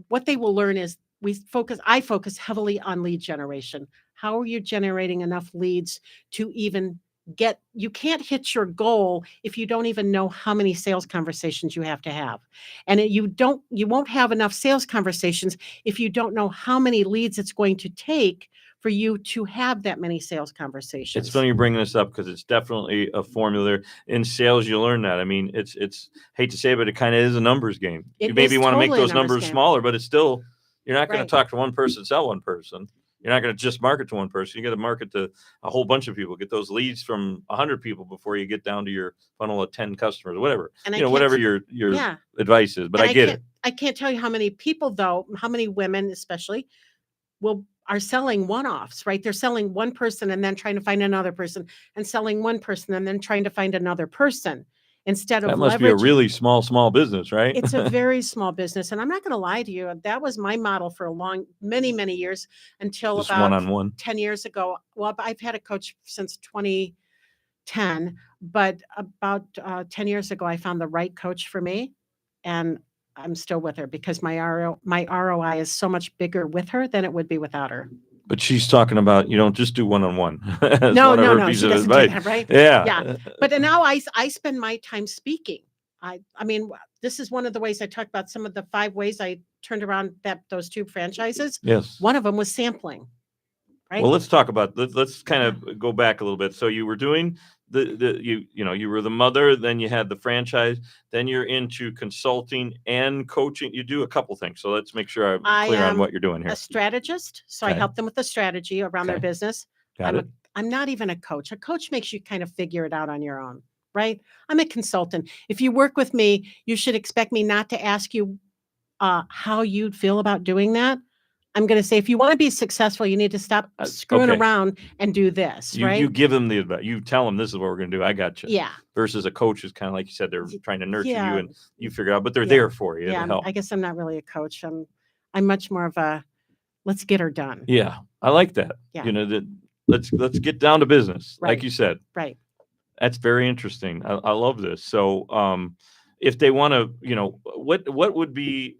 What they will learn is I focus heavily on lead generation. How are you generating enough leads to even you can't hit your goal if you don't even know how many sales conversations you have to have. And you won't have enough sales conversations if you don't know how many leads it's going to take for you to have that many sales conversations. It's funny you're bringing this up because it's definitely a formula in sales. You learn that. I mean, it's hate to say it, but it kind of is a numbers game. It You maybe is want to make totally a those numbers numbers game. smaller, but it's still, you're not going Right. to talk to one person, sell one person. You're not going to just market to one person. You got to market to a whole bunch of people. Get those leads from 100 people before you get down to your funnel of 10 customers, whatever. And I You know, can't- whatever your Yeah. advice is. But And I get it. I can't tell you how many people, though, how many women especially are selling one-offs, right? They're selling one person and then trying to find another person, and selling one person and then trying to find another person instead of That must be a leveraging. really small business, right? It's a very small business. And I'm not going to lie to you. That was my model for many, many years until Just about one-on-one. 10 years ago. Well, I've had a coach since 2010, but about 10 years ago, I found the right coach for me. And I'm still with her because my ROI is so much bigger with her than it would be without her. But she's talking about you don't just do one-on-one. That's No, one of her no, pieces she of doesn't do advice. that, right? Yeah. Yeah. But now I spend my time speaking. I mean, this is one of the ways I talked about some of the 5 ways I turned around those 2 franchises. Yes. One of them was sampling. right? Well, let's talk about let's kind of go back a little bit. So you were doing you were the mother, then you had the franchise, then you're into consulting and coaching. You do a couple things. So let's make sure I'm I clear on am what you're doing here. a strategist, so I Okay. help them with the strategy around their Okay. business. Got it. I'm not even a coach. A coach makes you kind of figure it out on your own, right? I'm a consultant. If you work with me, you should expect me not to ask you how you'd feel about doing that. I'm going to say, if you want to be successful, you need to stop screwing Okay. around and do this, You right? give them the advice. You tell them this is what we're going to do. I got you. Yeah. Versus a coach is kind of like you said, they're trying to nurture Yeah. you and you figure out, but they're Yeah. there for you Yeah. to help. I guess I'm not really a coach. I'm much more of a let's get her done. Yeah, I like that. Yeah. You know, that let's get down to business, Right. like you said. Right. That's very interesting. I love this. So, if they want to, what would be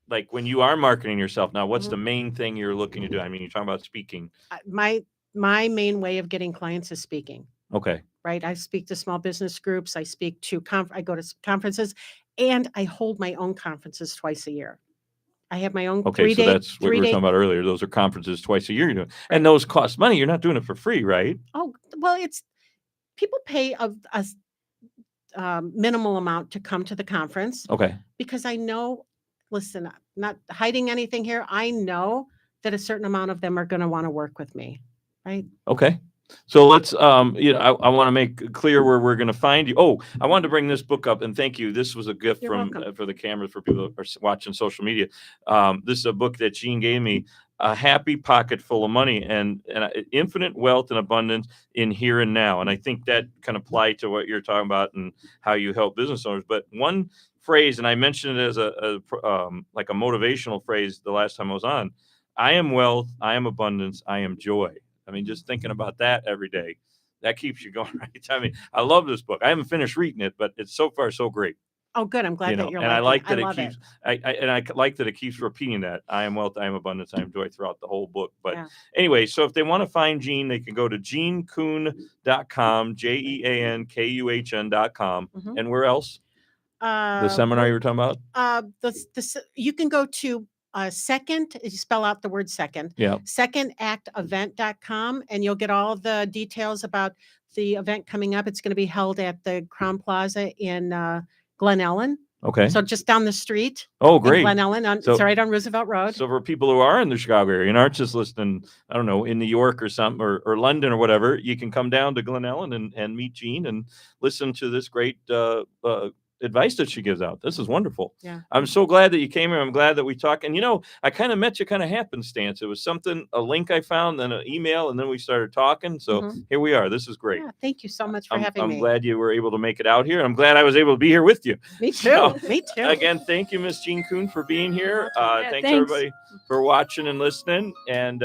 like when you are marketing yourself now? What's the main thing you're looking to do? I mean, you're talking about speaking. My main way of getting clients is speaking. Okay. Right. I speak to small business groups. I speak to I go to conferences, and I hold my own conferences twice a year. I have my own Okay, so that's what we were three-day. talking about earlier. Those are conferences twice a year you're doing, and those cost money. You're not doing it for free, right? Oh, well, it's people pay a minimal amount to come to the conference Okay. because I know. Listen, I'm not hiding anything here. I know that a certain amount of them are going to want to work with me, right? Okay. So let's, I want to make clear where we're going to find you. Oh, I wanted to bring this book up, and thank you. This was a gift You're from welcome. for the cameras for people that are watching social media. This is a book that Jean gave me, A Happy Pocket Full of Money, and Infinite Wealth and Abundance in Here and Now. And I think that can apply to what you're talking about and how you help business owners. But one phrase, and I mentioned it as like a motivational phrase the last time I was on: I am wealth, I am abundance, I am joy. I mean, just thinking about that every day, that keeps you going, right? I mean, I love this book. I haven't finished reading it, but it's so far so great. Oh, good. I'm glad that you're and I liking like that I it love keeps. I like that it keeps repeating that I am wealth, I am abundance, I am joy throughout the whole book. But anyway, so if they want to find Jean, they can go to jeankuhn.com, JeanKuhn.com, and where else? The seminar you were talking about. You can go to second, you spell out the word second, secondactevent.com, and you'll get all the details about the event coming up. It's going to be held at the Crown Plaza in Glen Ellen. Okay. So just down the street. Oh, great. Glen Ellen, it's right on Roosevelt Road. So for people who are in the Chicago area and aren't just listening, I don't know, in New York or something, or London or whatever, you can come down to Glen Ellen and meet Jean and listen to this great advice that she gives out. This is wonderful. Yeah. I'm so glad that you came here. I'm glad that we talked. And, I kind of met you kind of happenstance. It was a link I found, then an email, and then we started talking. So here we are. This is great. Yeah, thank you so much for having me. I'm glad you were able to make it out here. And I'm glad I was able to be here with you. Me too. Me too. Again, thank you, Miss Jean Kuhn, for being here. Thanks, thanks everybody, for watching and listening. And,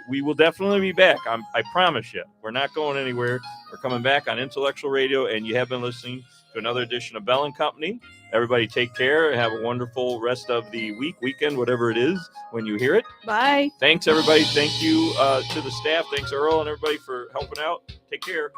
we will definitely be back. I promise you. We're not going anywhere. We're coming back on Intellectual Radio, and you have been listening to another edition of Bell & Company. Everybody take care and have a wonderful rest of the weekend, whatever it is when you hear it. Bye. Thanks, everybody. Thank you to the staff. Thanks, Earl, and everybody for helping out. Take care.